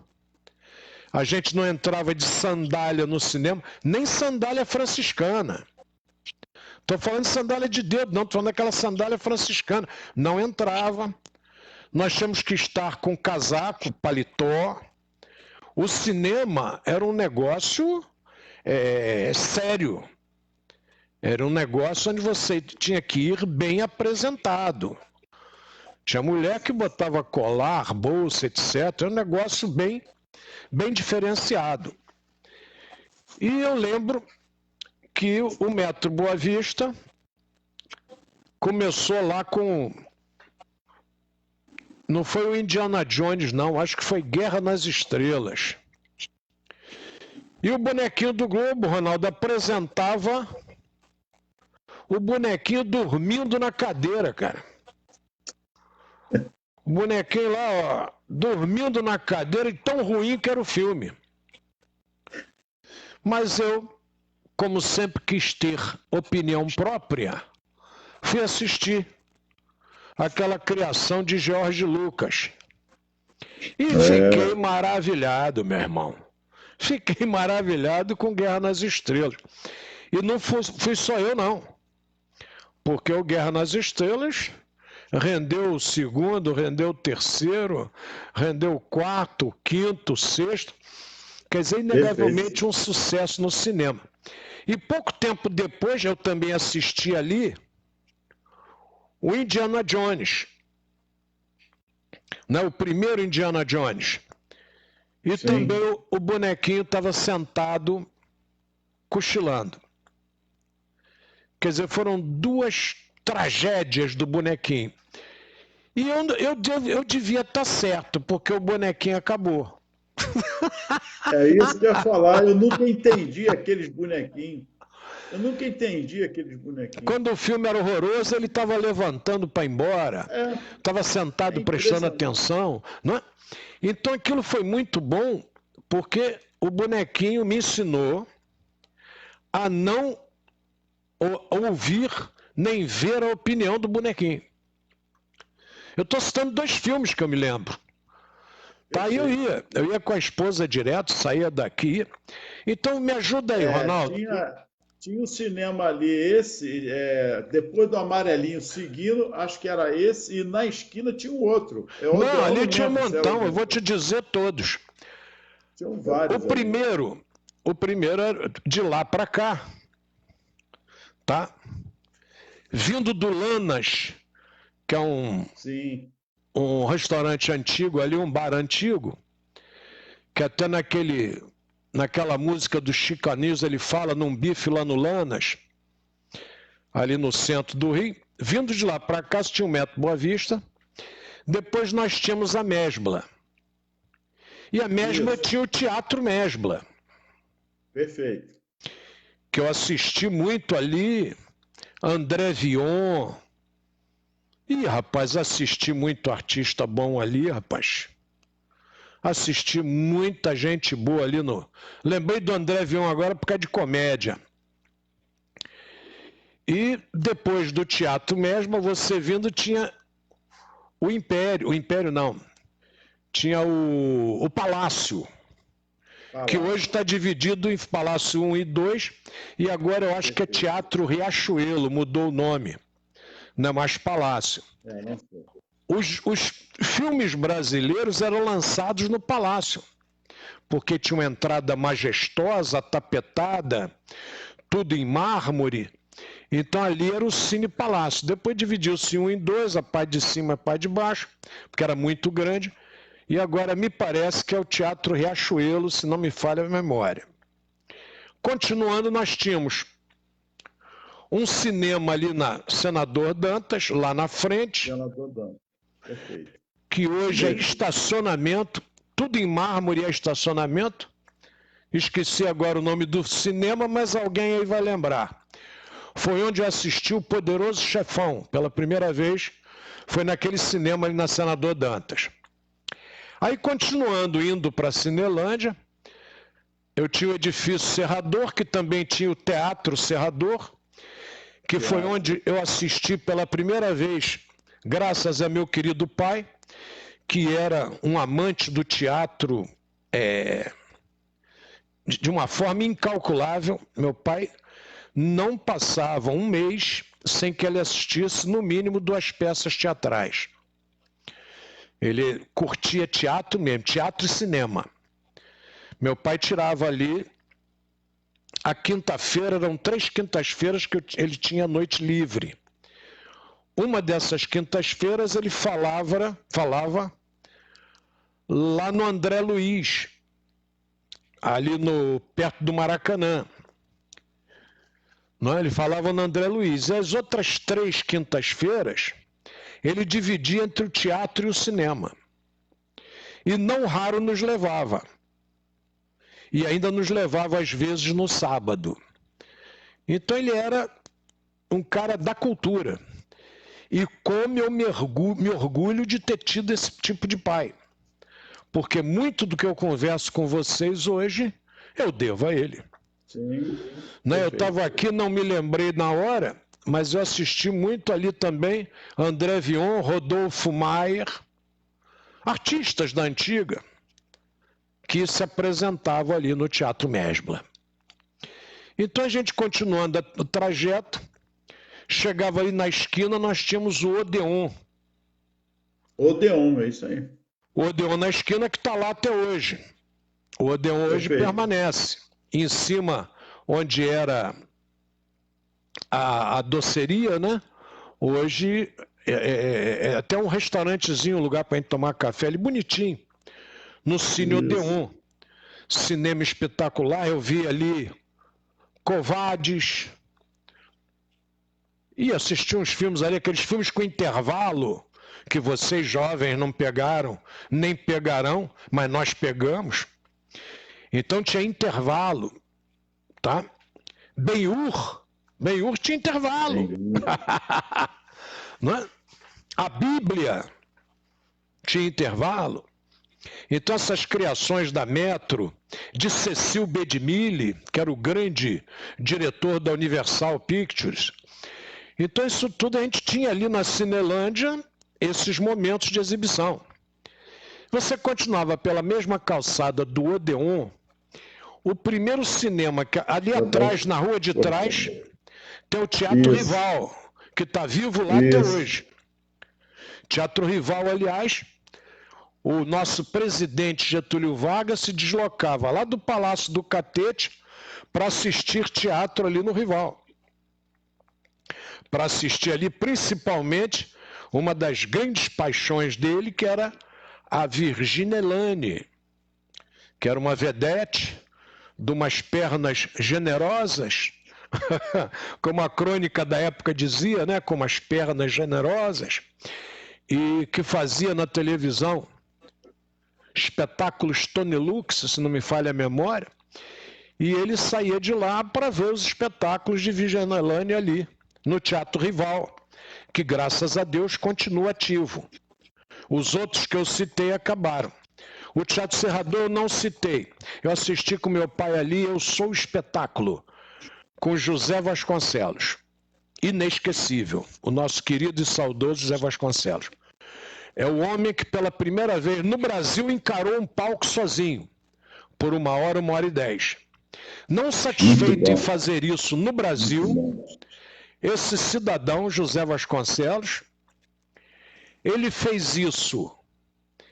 a gente não entrava de sandália no cinema, nem sandália franciscana. Estou falando de sandália de dedo, não, estou falando daquela sandália franciscana. Não entrava. Nós tínhamos que estar com casaco, paletó, o cinema era um negócio sério. Era um negócio onde você tinha que ir bem apresentado. Tinha mulher que botava colar, bolsa, etc. Era um negócio bem diferenciado. E eu lembro que o Metro Boa Vista começou lá com... Não foi o Indiana Jones, não. Acho que foi Guerra nas Estrelas. E o bonequinho do Globo, Ronaldo, apresentava o bonequinho dormindo na cadeira, cara. O bonequinho lá, ó, dormindo na cadeira, e tão ruim que era o filme. Mas eu, como sempre quis ter opinião própria, fui assistir aquela criação de George Lucas. E fiquei maravilhado, meu irmão. Fiquei maravilhado com Guerra nas Estrelas. E não fui só eu, não. Porque o Guerra nas Estrelas rendeu o segundo, rendeu o terceiro, rendeu o quarto, o quinto, o sexto. Quer dizer, inegavelmente um sucesso no cinema. E pouco tempo depois eu também assisti ali o Indiana Jones. Né? O primeiro Indiana Jones. E Sim. Também o bonequinho estava sentado, cochilando. Quer dizer, foram duas tragédias do bonequinho. E eu devia estar certo, porque o bonequinho acabou. É isso que eu ia falar, eu nunca entendi aqueles bonequinhos. Quando o filme era horroroso, ele estava levantando para ir embora, estava sentado prestando atenção. Não é? Então aquilo foi muito bom, porque o bonequinho me ensinou a não ouvir nem ver a opinião do bonequinho. Eu estou citando 2 filmes que eu me lembro. Tá, eu ia com a esposa direto, saía daqui. Então me ajuda aí, Ronaldo. Tinha um cinema ali, depois do amarelinho seguindo, acho que era esse, e na esquina tinha um outro. Não, ali tinha um montão, eu vou te dizer todos. Tinham vários. O primeiro era de lá para cá, tá? Vindo do Lanas, que é um restaurante antigo ali, um bar antigo, que até naquela música do Chicanismo ele fala num bife lá no Lanas, ali no centro do Rio. Vindo de lá para cá, tinha o Metro Boa Vista. Depois nós tínhamos a Mesbla. E a Mesbla tinha o Teatro Mesbla. Perfeito. Que eu assisti muito ali, André Vion. Ih, rapaz, assisti muito artista bom ali, rapaz. Assisti muita gente boa ali no... Lembrei do André Vion agora por causa de comédia. E depois do Teatro Mesbla, você vindo, tinha o Império. O Império não. Tinha o Palácio. Que hoje está dividido em Palácio 1 e 2. E agora eu acho que é Teatro Riachuelo, mudou o nome. Não é mais Palácio. Não sei. Os filmes brasileiros eram lançados no Palácio, porque tinha uma entrada majestosa, tapetada, tudo em mármore. Então ali era o Cine Palácio. Depois dividiu-se 1 em 2, a parte de cima e a parte de baixo, porque era muito grande. E agora me parece que é o Teatro Riachuelo, se não me falha a memória. Continuando, nós tínhamos um cinema ali na Senador Dantas, lá na frente. Senador Dantas. Perfeito. Que hoje é estacionamento, tudo em mármore é estacionamento. Esqueci agora o nome do cinema, mas alguém aí vai lembrar. Foi onde eu assisti o Poderoso Chefão, pela primeira vez, foi naquele cinema ali na Senador Dantas. Aí, continuando, indo para a Cinelândia, eu tinha o Edifício Serrador, que também tinha o Teatro Serrador, que foi onde eu assisti pela primeira vez, graças a meu querido pai, que era um amante do teatro de uma forma incalculável. Meu pai não passava um mês sem que ele assistisse, no mínimo, 2 peças teatrais. Ele curtia teatro mesmo, teatro e cinema. Meu pai tirava ali a quinta-feira, eram 3 quintas-feiras que ele tinha noite livre. Uma dessas quintas-feiras ele falava lá no André Luiz, ali perto do Maracanã. Não, ele falava no André Luiz. E as outras 3 quintas-feiras, ele dividia entre o teatro e o cinema. E não raro nos levava. E ainda nos levava, às vezes, no sábado. Então ele era um cara da cultura. E como eu me orgulho de ter tido esse tipo de pai. Porque muito do que eu converso com vocês hoje, eu devo a ele. Sim. Né? Eu estava aqui, não me lembrei na hora, mas eu assisti muito ali também André Vion, Rodolfo Maier, artistas da antiga, que se apresentavam ali no Teatro Mesbla. Então a gente continuando o trajeto, chegava ali na esquina, nós tínhamos o Odeon. Odeon, é isso aí. O Odeon na esquina que está lá até hoje. O Odeon hoje permanece. Em cima, onde era a doceria, né? Hoje é até um restaurantezinho, um lugar para a gente tomar café ali, bonitinho. No Cine Odeon. Cinema espetacular, eu vi ali Covades. E assisti uns filmes ali, aqueles filmes com intervalo, que vocês jovens não pegaram, nem pegarão, mas nós pegamos. Então tinha intervalo, tá? Ben-Hur tinha intervalo. Não é? A Bíblia tinha intervalo. Então essas criações da Metro, de Cecil B. DeMille, que era o grande diretor da Universal Pictures. Então isso tudo a gente tinha ali na Cinelândia, esses momentos de exibição. Você continuava pela mesma calçada do Odeon, o primeiro cinema, que ali atrás, na rua de trás, tem o Teatro Rival, que está vivo lá até hoje. Teatro Rival, aliás, o nosso presidente Getúlio Vargas se deslocava lá do Palácio do Catete para assistir teatro ali no Rival. Para assistir ali, principalmente, uma das grandes paixões dele, que era a Virginia Elane, que era uma vedete de umas pernas generosas, como a crônica da época dizia, né, com umas pernas generosas, e que fazia na televisão espetáculos Tony Lux, se não me falha a memória, e ele saía de lá para ver os espetáculos de Virginia Elane ali, no Teatro Rival, que graças a Deus continua ativo. Os outros que eu citei acabaram. O Teatro Serrador eu não citei. Eu assisti com meu pai ali, Eu Sou o Espetáculo, com José Vasconcelos. Inesquecível. O nosso querido e saudoso José Vasconcelos. É o homem que pela primeira vez no Brasil encarou um palco sozinho, por 1h, 1h10. Não satisfeito em fazer isso no Brasil, esse cidadão, José Vasconcelos, ele fez isso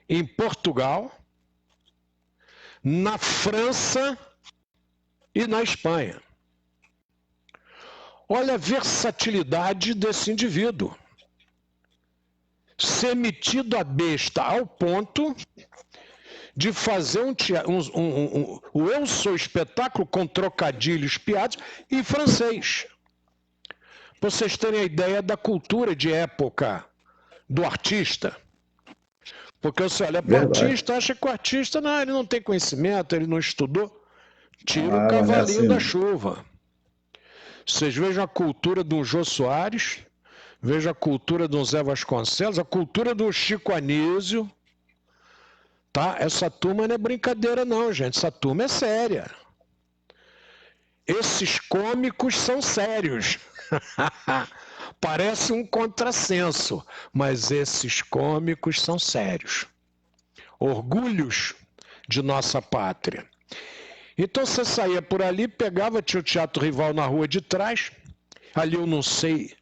em Portugal, na França e na Espanha. Olha a versatilidade desse indivíduo. Ser metido a besta ao ponto de fazer o Eu Sou Espetáculo com trocadilhos, piadas, em francês. Para vocês terem a ideia da cultura de época do artista. Porque você olha para o artista, acha que o artista ele não tem conhecimento, ele não estudou. Tira o cavalinho da chuva. Vocês vejam a cultura de um Jô Soares, vejam a cultura de um Zé Vasconcelos, a cultura do Chico Anísio. Tá? Essa turma não é brincadeira não, gente. Essa turma é séria. Esses cômicos são sérios. Parece um contrassenso, mas esses cômicos são sérios. Orgulhos de nossa pátria. Então você saía por ali, pegava, tinha o Teatro Rival na rua de trás. Ali eu não sei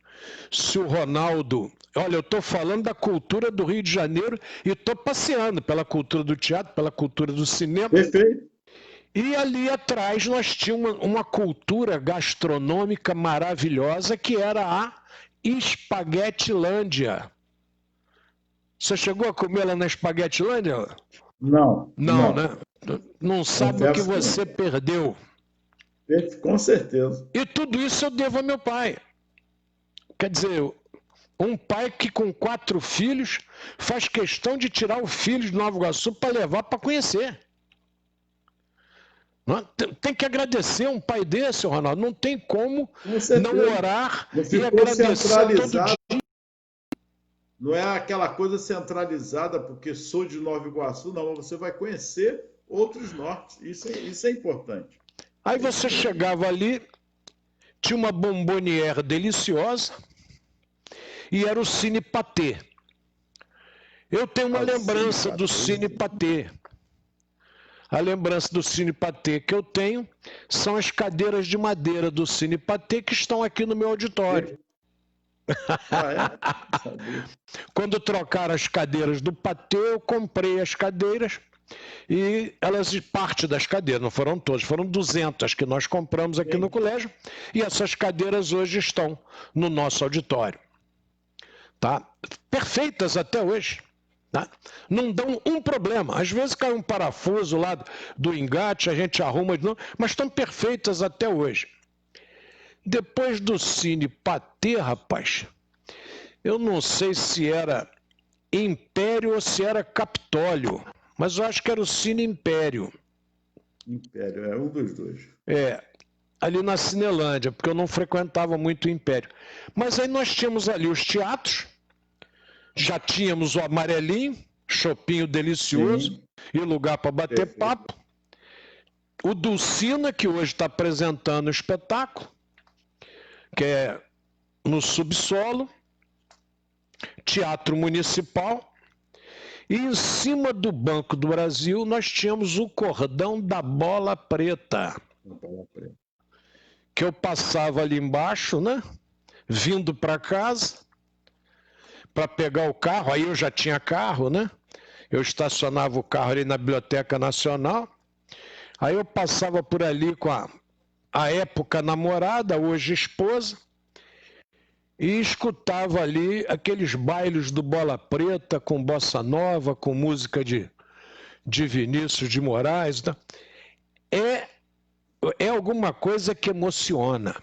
se o Ronaldo... Olha, eu estou falando da cultura do Rio de Janeiro e estou passeando pela cultura do teatro, pela cultura do cinema. Perfeito. E ali atrás nós tínhamos uma cultura gastronômica maravilhosa que era a Espaguetilândia. Você chegou a comer lá na Espaguetilândia? Não, Não, né? não. Não sabe o que Confesso que você perdeu. com certeza. E tudo isso eu devo ao meu pai. Quer dizer, um pai que com 4 filhos faz questão de tirar o filho de Nova Iguaçu para levar para conhecer. Tem que agradecer um pai desse, Ronaldo. Não tem como não orar e agradecer todo dia. Não é aquela coisa centralizada porque sou de Nova Iguaçu, não. Você vai conhecer outros nortes. Isso é importante. Aí você chegava ali, tinha uma bombonière deliciosa e era o Cine Patê. Eu tenho uma lembrança do Cine Patê. A lembrança do Cine Patê que eu tenho são as cadeiras de madeira do Cine Patê que estão aqui no meu auditório. Quando trocaram as cadeiras do Patê, eu comprei as cadeiras e parte das cadeiras, não foram todas, foram 200 que nós compramos aqui no colégio e essas cadeiras hoje estão no nosso auditório. Tá? Perfeitas até hoje. Tá? Não dão um problema. Às vezes cai um parafuso lá do engate, a gente arruma de novo, mas estão perfeitas até hoje. Depois do Cine Patê, rapaz, eu não sei se era Império ou se era Capitólio, mas eu acho que era o Cine Império. Império, é um dos dois. Ali na Cinelândia, porque eu não frequentava muito o Império. Mas aí nós tínhamos ali os teatros, já tínhamos o Amarelinho, chopinho delicioso. Sim. E lugar para bater papo. O Dulcina, que hoje está apresentando o espetáculo, que é no subsolo. Teatro Municipal. E em cima do Banco do Brasil nós tínhamos o cordão da Bola Preta. Que eu passava ali embaixo, né? Vindo para casa, para pegar o carro. Aí eu já tinha carro, né? Eu estacionava o carro ali na Biblioteca Nacional. Aí eu passava por ali com a época namorada, hoje esposa, e escutava ali aqueles bailes do Bola Preta com bossa nova, com música de Vinícius de Moraes. Né? É alguma coisa que emociona.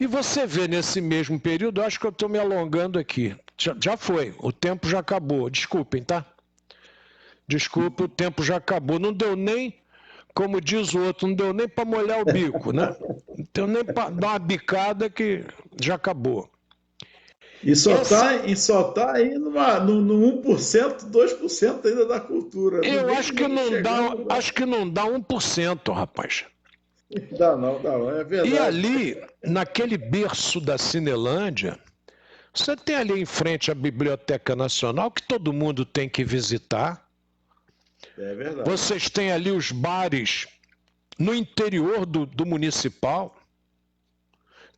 E você vê nesse mesmo período, eu acho que eu estou me alongando aqui. Já foi, o tempo já acabou. Desculpem, tá? Desculpe, o tempo já acabou. Não deu nem, como diz o outro, não deu nem para molhar o bico, né? Não deu nem para dar uma bicada que já acabou. E só está aí no 1%, 2% ainda da cultura. Eu acho que não dá 1%, rapaz. Dá não, é verdade. E ali, naquele berço da Cinelândia, você tem ali em frente a Biblioteca Nacional, que todo mundo tem que visitar. É verdade. Vocês têm ali os bares no interior do municipal.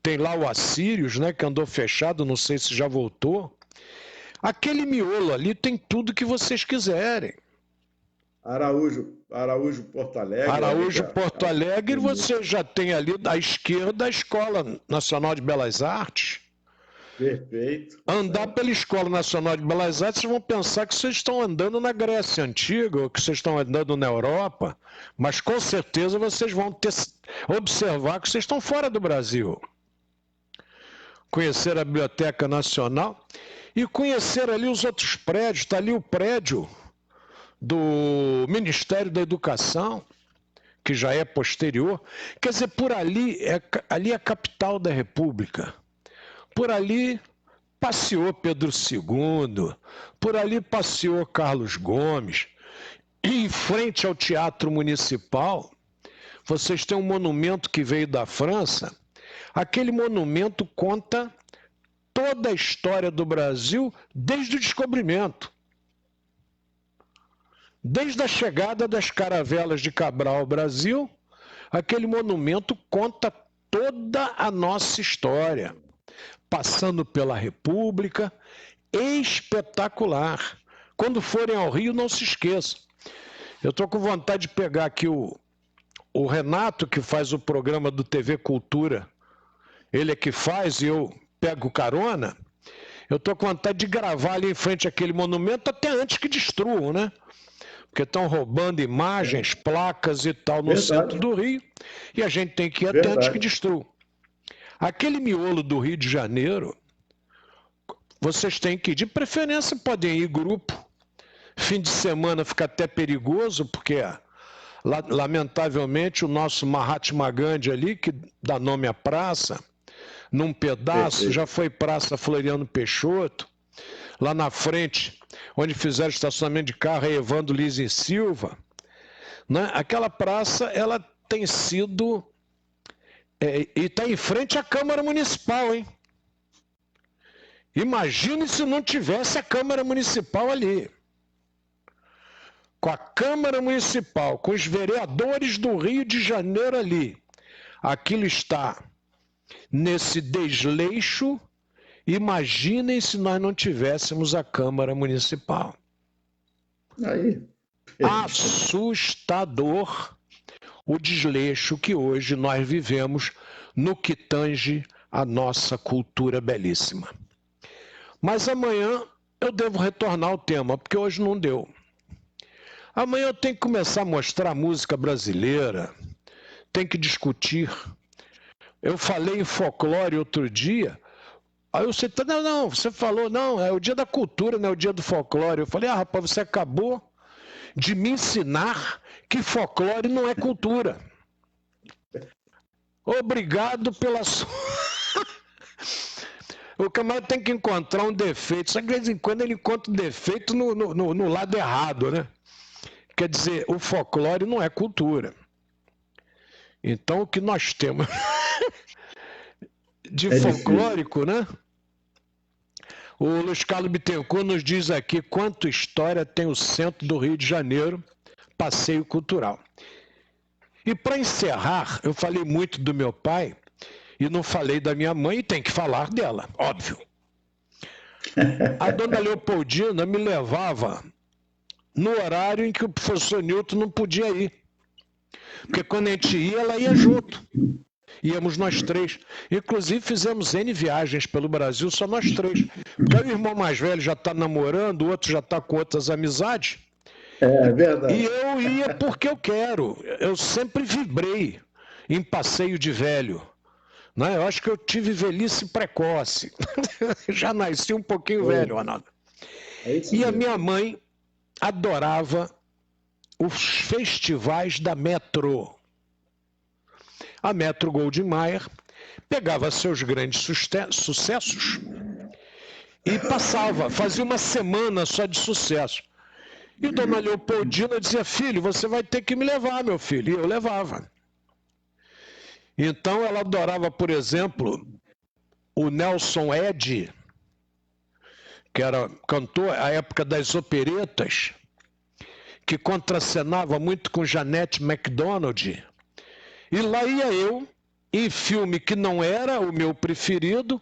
Tem lá o Assírios, né, que andou fechado, não sei se já voltou. Aquele miolo ali tem tudo que vocês quiserem. Araújo, Porto Alegre. Araújo, Porto Alegre, você já tem ali à esquerda a Escola Nacional de Belas Artes. Perfeito. Andar pela Escola Nacional de Belas Artes, vocês vão pensar que vocês estão andando na Grécia Antiga, ou que vocês estão andando na Europa, mas com certeza vocês vão observar que vocês estão fora do Brasil. Conhecer a Biblioteca Nacional e conhecer ali os outros prédios. Está ali o prédio do Ministério da Educação, que já é posterior. Quer dizer, por ali é a capital da República. Por ali passeou Pedro II, por ali passeou Carlos Gomes. E em frente ao Teatro Municipal, vocês têm um monumento que veio da França. Aquele monumento conta toda a história do Brasil desde o descobrimento. Desde a chegada das caravelas de Cabral ao Brasil, aquele monumento conta toda a nossa história, passando pela República, espetacular. Quando forem ao Rio, não se esqueçam. Eu estou com vontade de pegar aqui o Renato, que faz o programa do TV Cultura. Ele é que faz e eu pego carona. Eu estou com vontade de gravar ali em frente àquele monumento até antes que destruam, né? Porque estão roubando imagens, placas e tal no centro do Rio. E a gente tem que ir até antes que destruam. Aquele miolo do Rio de Janeiro, vocês têm que ir. De preferência podem ir grupo. Fim de semana fica até perigoso, porque lamentavelmente o nosso Mahatma Gandhi ali, que dá nome à praça, num pedaço já foi Praça Floriano Peixoto. Lá na frente, onde fizeram estacionamento de carro, é Evandro Lins e Silva. Né? Aquela praça, ela tem sido... e está em frente à Câmara Municipal, hein? Imagine se não tivesse a Câmara Municipal ali. Com a Câmara Municipal, com os vereadores do Rio de Janeiro ali. Aquilo está nesse desleixo. Imaginem se nós não tivéssemos a Câmara Municipal. Aí. Assustador o desleixo que hoje nós vivemos no que tange a nossa cultura belíssima. Mas amanhã eu devo retornar ao tema, porque hoje não deu. Amanhã eu tenho que começar a mostrar música brasileira, tenho que discutir. Eu falei em folclore outro dia. Aí você não, você falou, não, é o dia da cultura, não é o dia do folclore. Eu falei, rapaz, você acabou de me ensinar que folclore não é cultura. Obrigado pela sua... O camarada tem que encontrar um defeito, só que de vez em quando ele encontra um defeito no lado errado, né? Quer dizer, o folclore não é cultura. Então, o que nós temos de folclórico, né? O Luiz Carlos Bittencourt nos diz aqui quanto história tem o centro do Rio de Janeiro, passeio cultural. E para encerrar, eu falei muito do meu pai e não falei da minha mãe, e tem que falar dela, óbvio. A dona Leopoldina me levava no horário em que o professor Newton não podia ir. Porque quando a gente ia, ela ia junto. Íamos nós três. Inclusive fizemos N viagens pelo Brasil, só nós três. Porque o irmão mais velho já está namorando, o outro já está com outras amizades. É verdade. E eu ia porque eu quero. Eu sempre vibrei em passeio de velho. Né? Eu acho que eu tive velhice precoce. Já nasci um pouquinho velho, Ronaldo. E a minha mãe adorava os festivais da Metro. A Metro Goldwyn Mayer pegava seus grandes sucessos e passava, fazia uma semana só de sucesso. E dona Leopoldina dizia, filho, você vai ter que me levar, meu filho. E eu levava. Então ela adorava, por exemplo, o Nelson Eddy, que era cantor à época das operetas, que contracenava muito com Jeanette MacDonald. E lá ia eu, em filme que não era o meu preferido,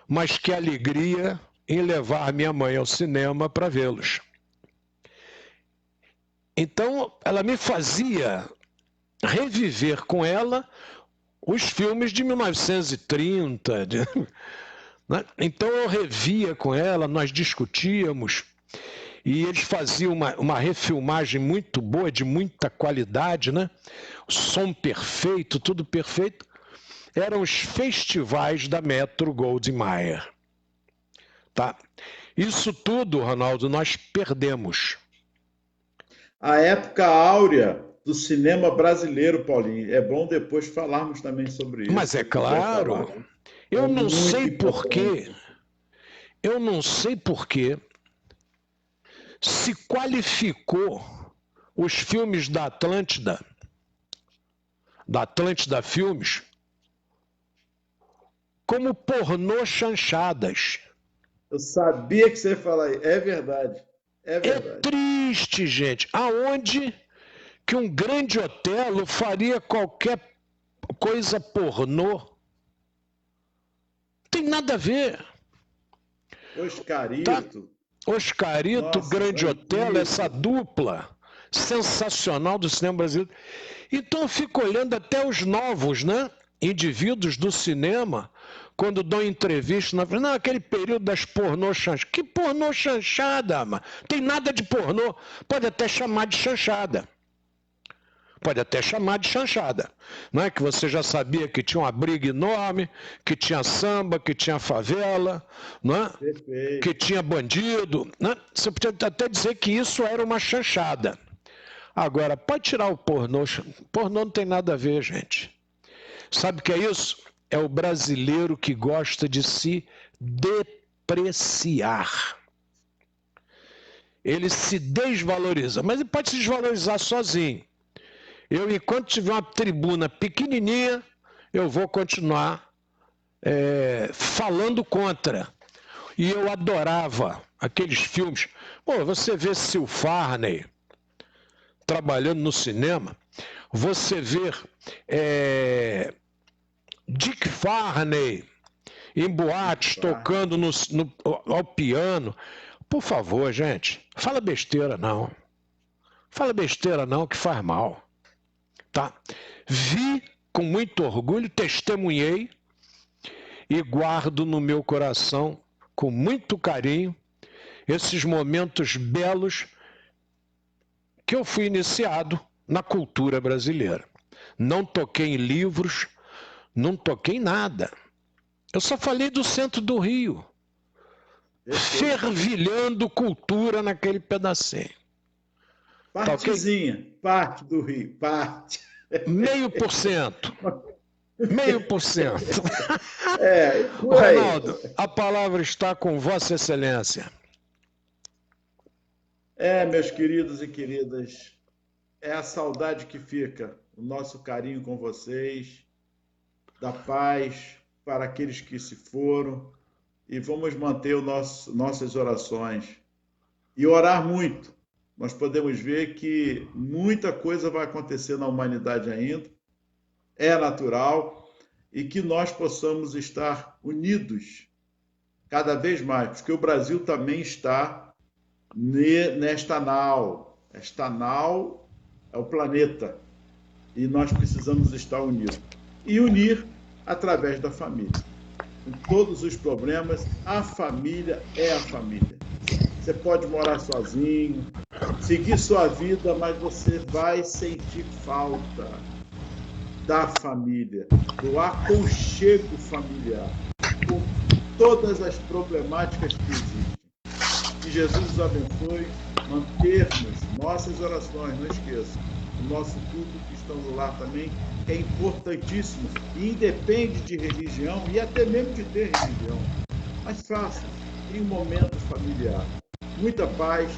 mas que alegria em levar minha mãe ao cinema para vê-los. Então, ela me fazia reviver com ela os filmes de 1930. Né? Então, eu revia com ela, nós discutíamos, e eles faziam uma refilmagem muito boa, de muita qualidade, né? Som perfeito, tudo perfeito. Eram os festivais da Metro Goldwyn Mayer. Tá? Isso tudo, Ronaldo, nós perdemos. A época áurea do cinema brasileiro, Paulinho. É bom depois falarmos também sobre isso. Mas é claro. Eu não sei porquê. Eu não sei porquê se qualificou os filmes da Atlântida Filmes, como pornô chanchadas. Eu sabia que você ia falar isso. É verdade. É verdade. É triste, gente. Aonde que um grande Otelo faria qualquer coisa pornô? Tem nada a ver. Oscarito. Tá? Oscarito, Nossa, Grande Otelo, essa dupla sensacional do cinema brasileiro. Então eu fico olhando até os novos, né, indivíduos do cinema, quando dão entrevista, não, aquele período das pornô chanchadas. Que pornô chanchada, mano? Tem nada de pornô. Pode até chamar de chanchada. Pode até chamar de chanchada. Não é que você já sabia que tinha uma briga enorme, que tinha samba, que tinha favela, não é? Perfeito. Que tinha bandido. Não é? Você podia até dizer que isso era uma chanchada. Agora, pode tirar o pornô. Pornô não tem nada a ver, gente. Sabe o que é isso? É o brasileiro que gosta de se depreciar. Ele se desvaloriza, mas ele pode se desvalorizar sozinho. Eu, enquanto tiver uma tribuna pequenininha, eu vou continuar falando contra. E eu adorava aqueles filmes. Pô, você vê Sil Farney trabalhando no cinema, você vê Dick Farney em boates, tocando ao piano. Por favor, gente, fala besteira não. Fala besteira não, que faz mal. Tá? Vi com muito orgulho, testemunhei e guardo no meu coração, com muito carinho, esses momentos belos que eu fui iniciado na cultura brasileira. Não toquei em livros, não toquei em nada. Eu só falei do centro do Rio, fervilhando cultura naquele pedacinho. Partezinha, parte do Rio, parte. 0,5%. 0,5%. Ronaldo, a palavra está com Vossa Excelência. Meus queridos e queridas, é a saudade que fica, o nosso carinho com vocês, da paz para aqueles que se foram, e vamos manter nossas orações e orar muito. Nós podemos ver que muita coisa vai acontecer na humanidade ainda, é natural, e que nós possamos estar unidos cada vez mais, porque o Brasil também está nesta nau. Esta nau é o planeta, e nós precisamos estar unidos. E unir através da família. Com todos os problemas, a família é a família. Você pode morar sozinho, seguir sua vida, mas você vai sentir falta da família, do aconchego familiar, com todas as problemáticas que existem. Que Jesus nos abençoe, mantermos nossas orações, não esqueça, o nosso culto cristão do lar também, que é importantíssimo e independe de religião e até mesmo de ter religião. Mas faça em um momento familiar. Muita paz,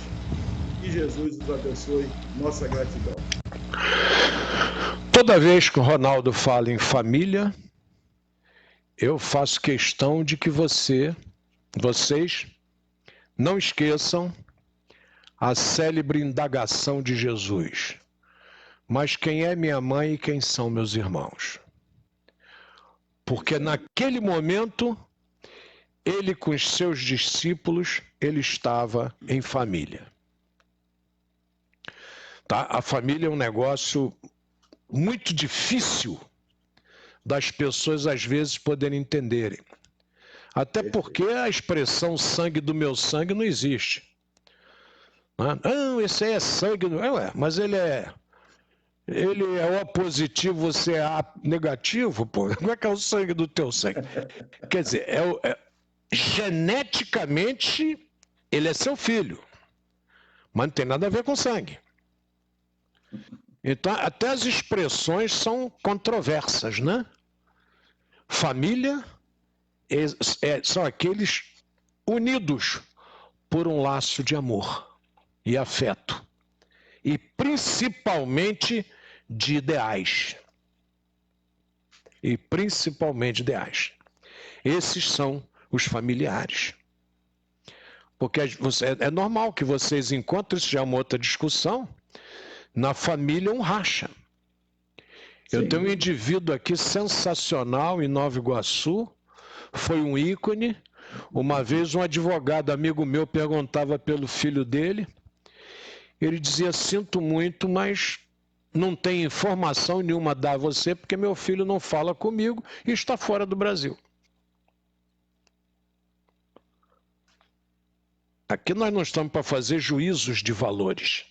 que Jesus nos abençoe, nossa gratidão. Toda vez que o Ronaldo fala em família, eu faço questão de que vocês não esqueçam a célebre indagação de Jesus. Mas quem é minha mãe e quem são meus irmãos? Porque naquele momento, ele com os seus discípulos, ele estava em família. Tá? A família é um negócio muito difícil das pessoas às vezes poderem entenderem. Até porque a expressão sangue do meu sangue não existe. Não, esse aí é sangue do... mas ele é O positivo, você é A negativo, pô. Como é que é o sangue do teu sangue? Quer dizer, geneticamente ele é seu filho, mas não tem nada a ver com sangue. Então, até as expressões são controversas, né? Família são aqueles unidos por um laço de amor e afeto, e principalmente de ideais. Esses são os familiares. Porque é normal que vocês encontrem, isso já é uma outra discussão, na família um racha. Sim. Eu tenho um indivíduo aqui sensacional em Nova Iguaçu, foi um ícone. Uma vez um advogado amigo meu perguntava pelo filho dele, ele dizia: sinto muito, mas não tem informação nenhuma a dar a você, porque meu filho não fala comigo e está fora do Brasil. Aqui nós não estamos para fazer juízos de valores.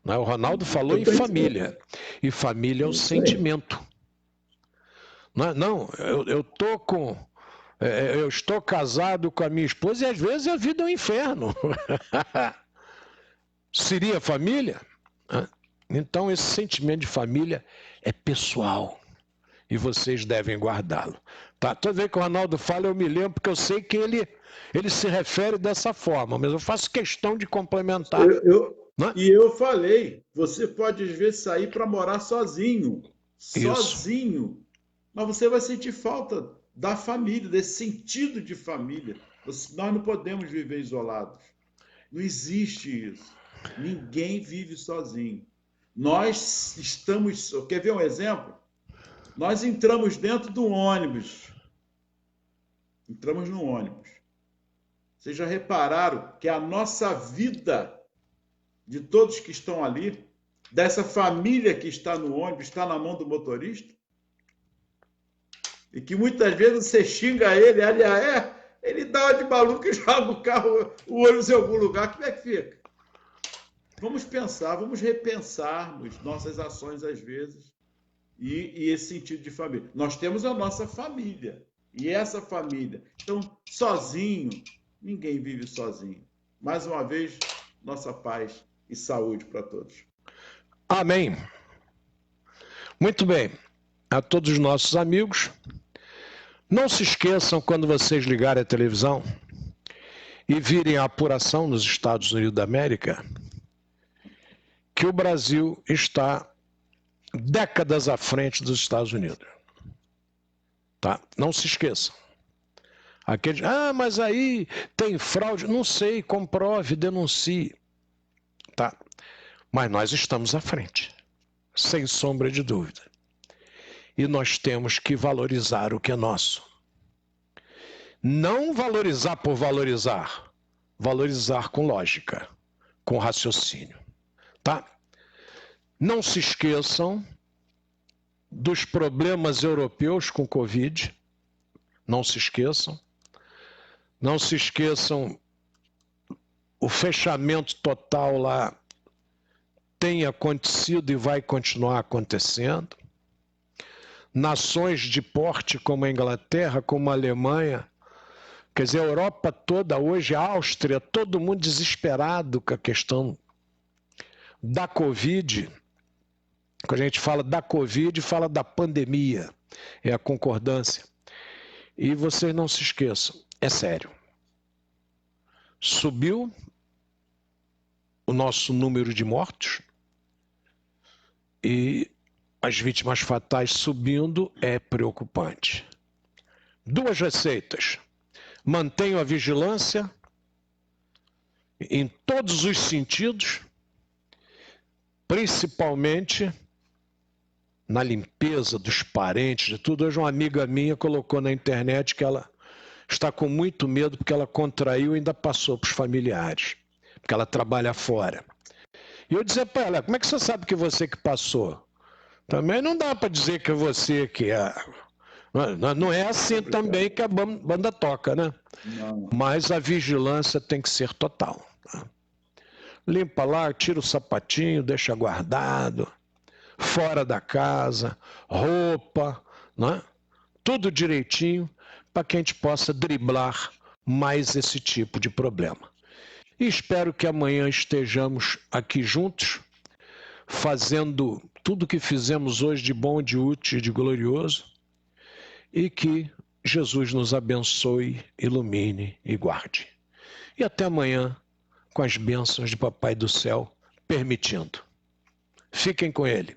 Não é? O Ronaldo falou em família, e família é o sentimento. Não, eu estou casado com a minha esposa e às vezes a vida é um inferno. Seria família? Então esse sentimento de família é pessoal e vocês devem guardá-lo. Tá? Toda vez que o Ronaldo fala, eu me lembro, porque eu sei que ele se refere dessa forma, mas eu faço questão de complementar. E eu falei, você pode às vezes sair para morar sozinho, sozinho, mas você vai sentir falta da família, desse sentido de família. Nós não podemos viver isolados. Não existe isso. Ninguém vive sozinho. Nós estamos... Quer ver um exemplo? Nós entramos dentro do ônibus. Entramos no ônibus. Vocês já repararam que a nossa vida, de todos que estão ali, dessa família que está no ônibus, está na mão do motorista? E que muitas vezes você xinga ele, ele dá uma de maluco e joga o carro, o ônibus em algum lugar. Como é que fica? Vamos pensar, vamos repensarmos nossas ações às vezes e esse sentido de família. Nós temos a nossa família e essa família. Então, sozinho, ninguém vive sozinho. Mais uma vez, nossa paz e saúde para todos. Amém. Muito bem. A todos os nossos amigos, não se esqueçam, quando vocês ligarem a televisão e virem a apuração nos Estados Unidos da América, que o Brasil está décadas à frente dos Estados Unidos. Tá? Não se esqueçam. Aqueles, mas aí tem fraude. Não sei, comprove, denuncie. Tá? Mas nós estamos à frente, sem sombra de dúvida. E nós temos que valorizar o que é nosso. Não valorizar por valorizar. Valorizar com lógica, com raciocínio. Tá? Não se esqueçam dos problemas europeus com Covid. Não se esqueçam. Não se esqueçam, o fechamento total lá tem acontecido e vai continuar acontecendo. Nações de porte como a Inglaterra, como a Alemanha, quer dizer, a Europa toda hoje, a Áustria, todo mundo desesperado com a questão da Covid. Quando a gente fala da Covid, fala da pandemia, é a concordância. E vocês não se esqueçam, é sério. Subiu o nosso número de mortos e as vítimas fatais subindo é preocupante. Duas receitas. Mantenham a vigilância em todos os sentidos, principalmente na limpeza dos parentes, de tudo. Hoje uma amiga minha colocou na internet que ela está com muito medo porque ela contraiu e ainda passou para os familiares, porque ela trabalha fora. E eu dizia para ela, como é que você sabe que você que passou? Também não dá para dizer que é você que é. Não é assim também que a banda toca, né? Não. Mas a vigilância tem que ser total. Tá? Limpa lá, tira o sapatinho, deixa guardado, fora da casa, roupa, né? Tudo direitinho, para que a gente possa driblar mais esse tipo de problema. E espero que amanhã estejamos aqui juntos, fazendo tudo o que fizemos hoje de bom, de útil e de glorioso, e que Jesus nos abençoe, ilumine e guarde. E até amanhã, com as bênçãos de Papai do Céu, permitindo. Fiquem com Ele.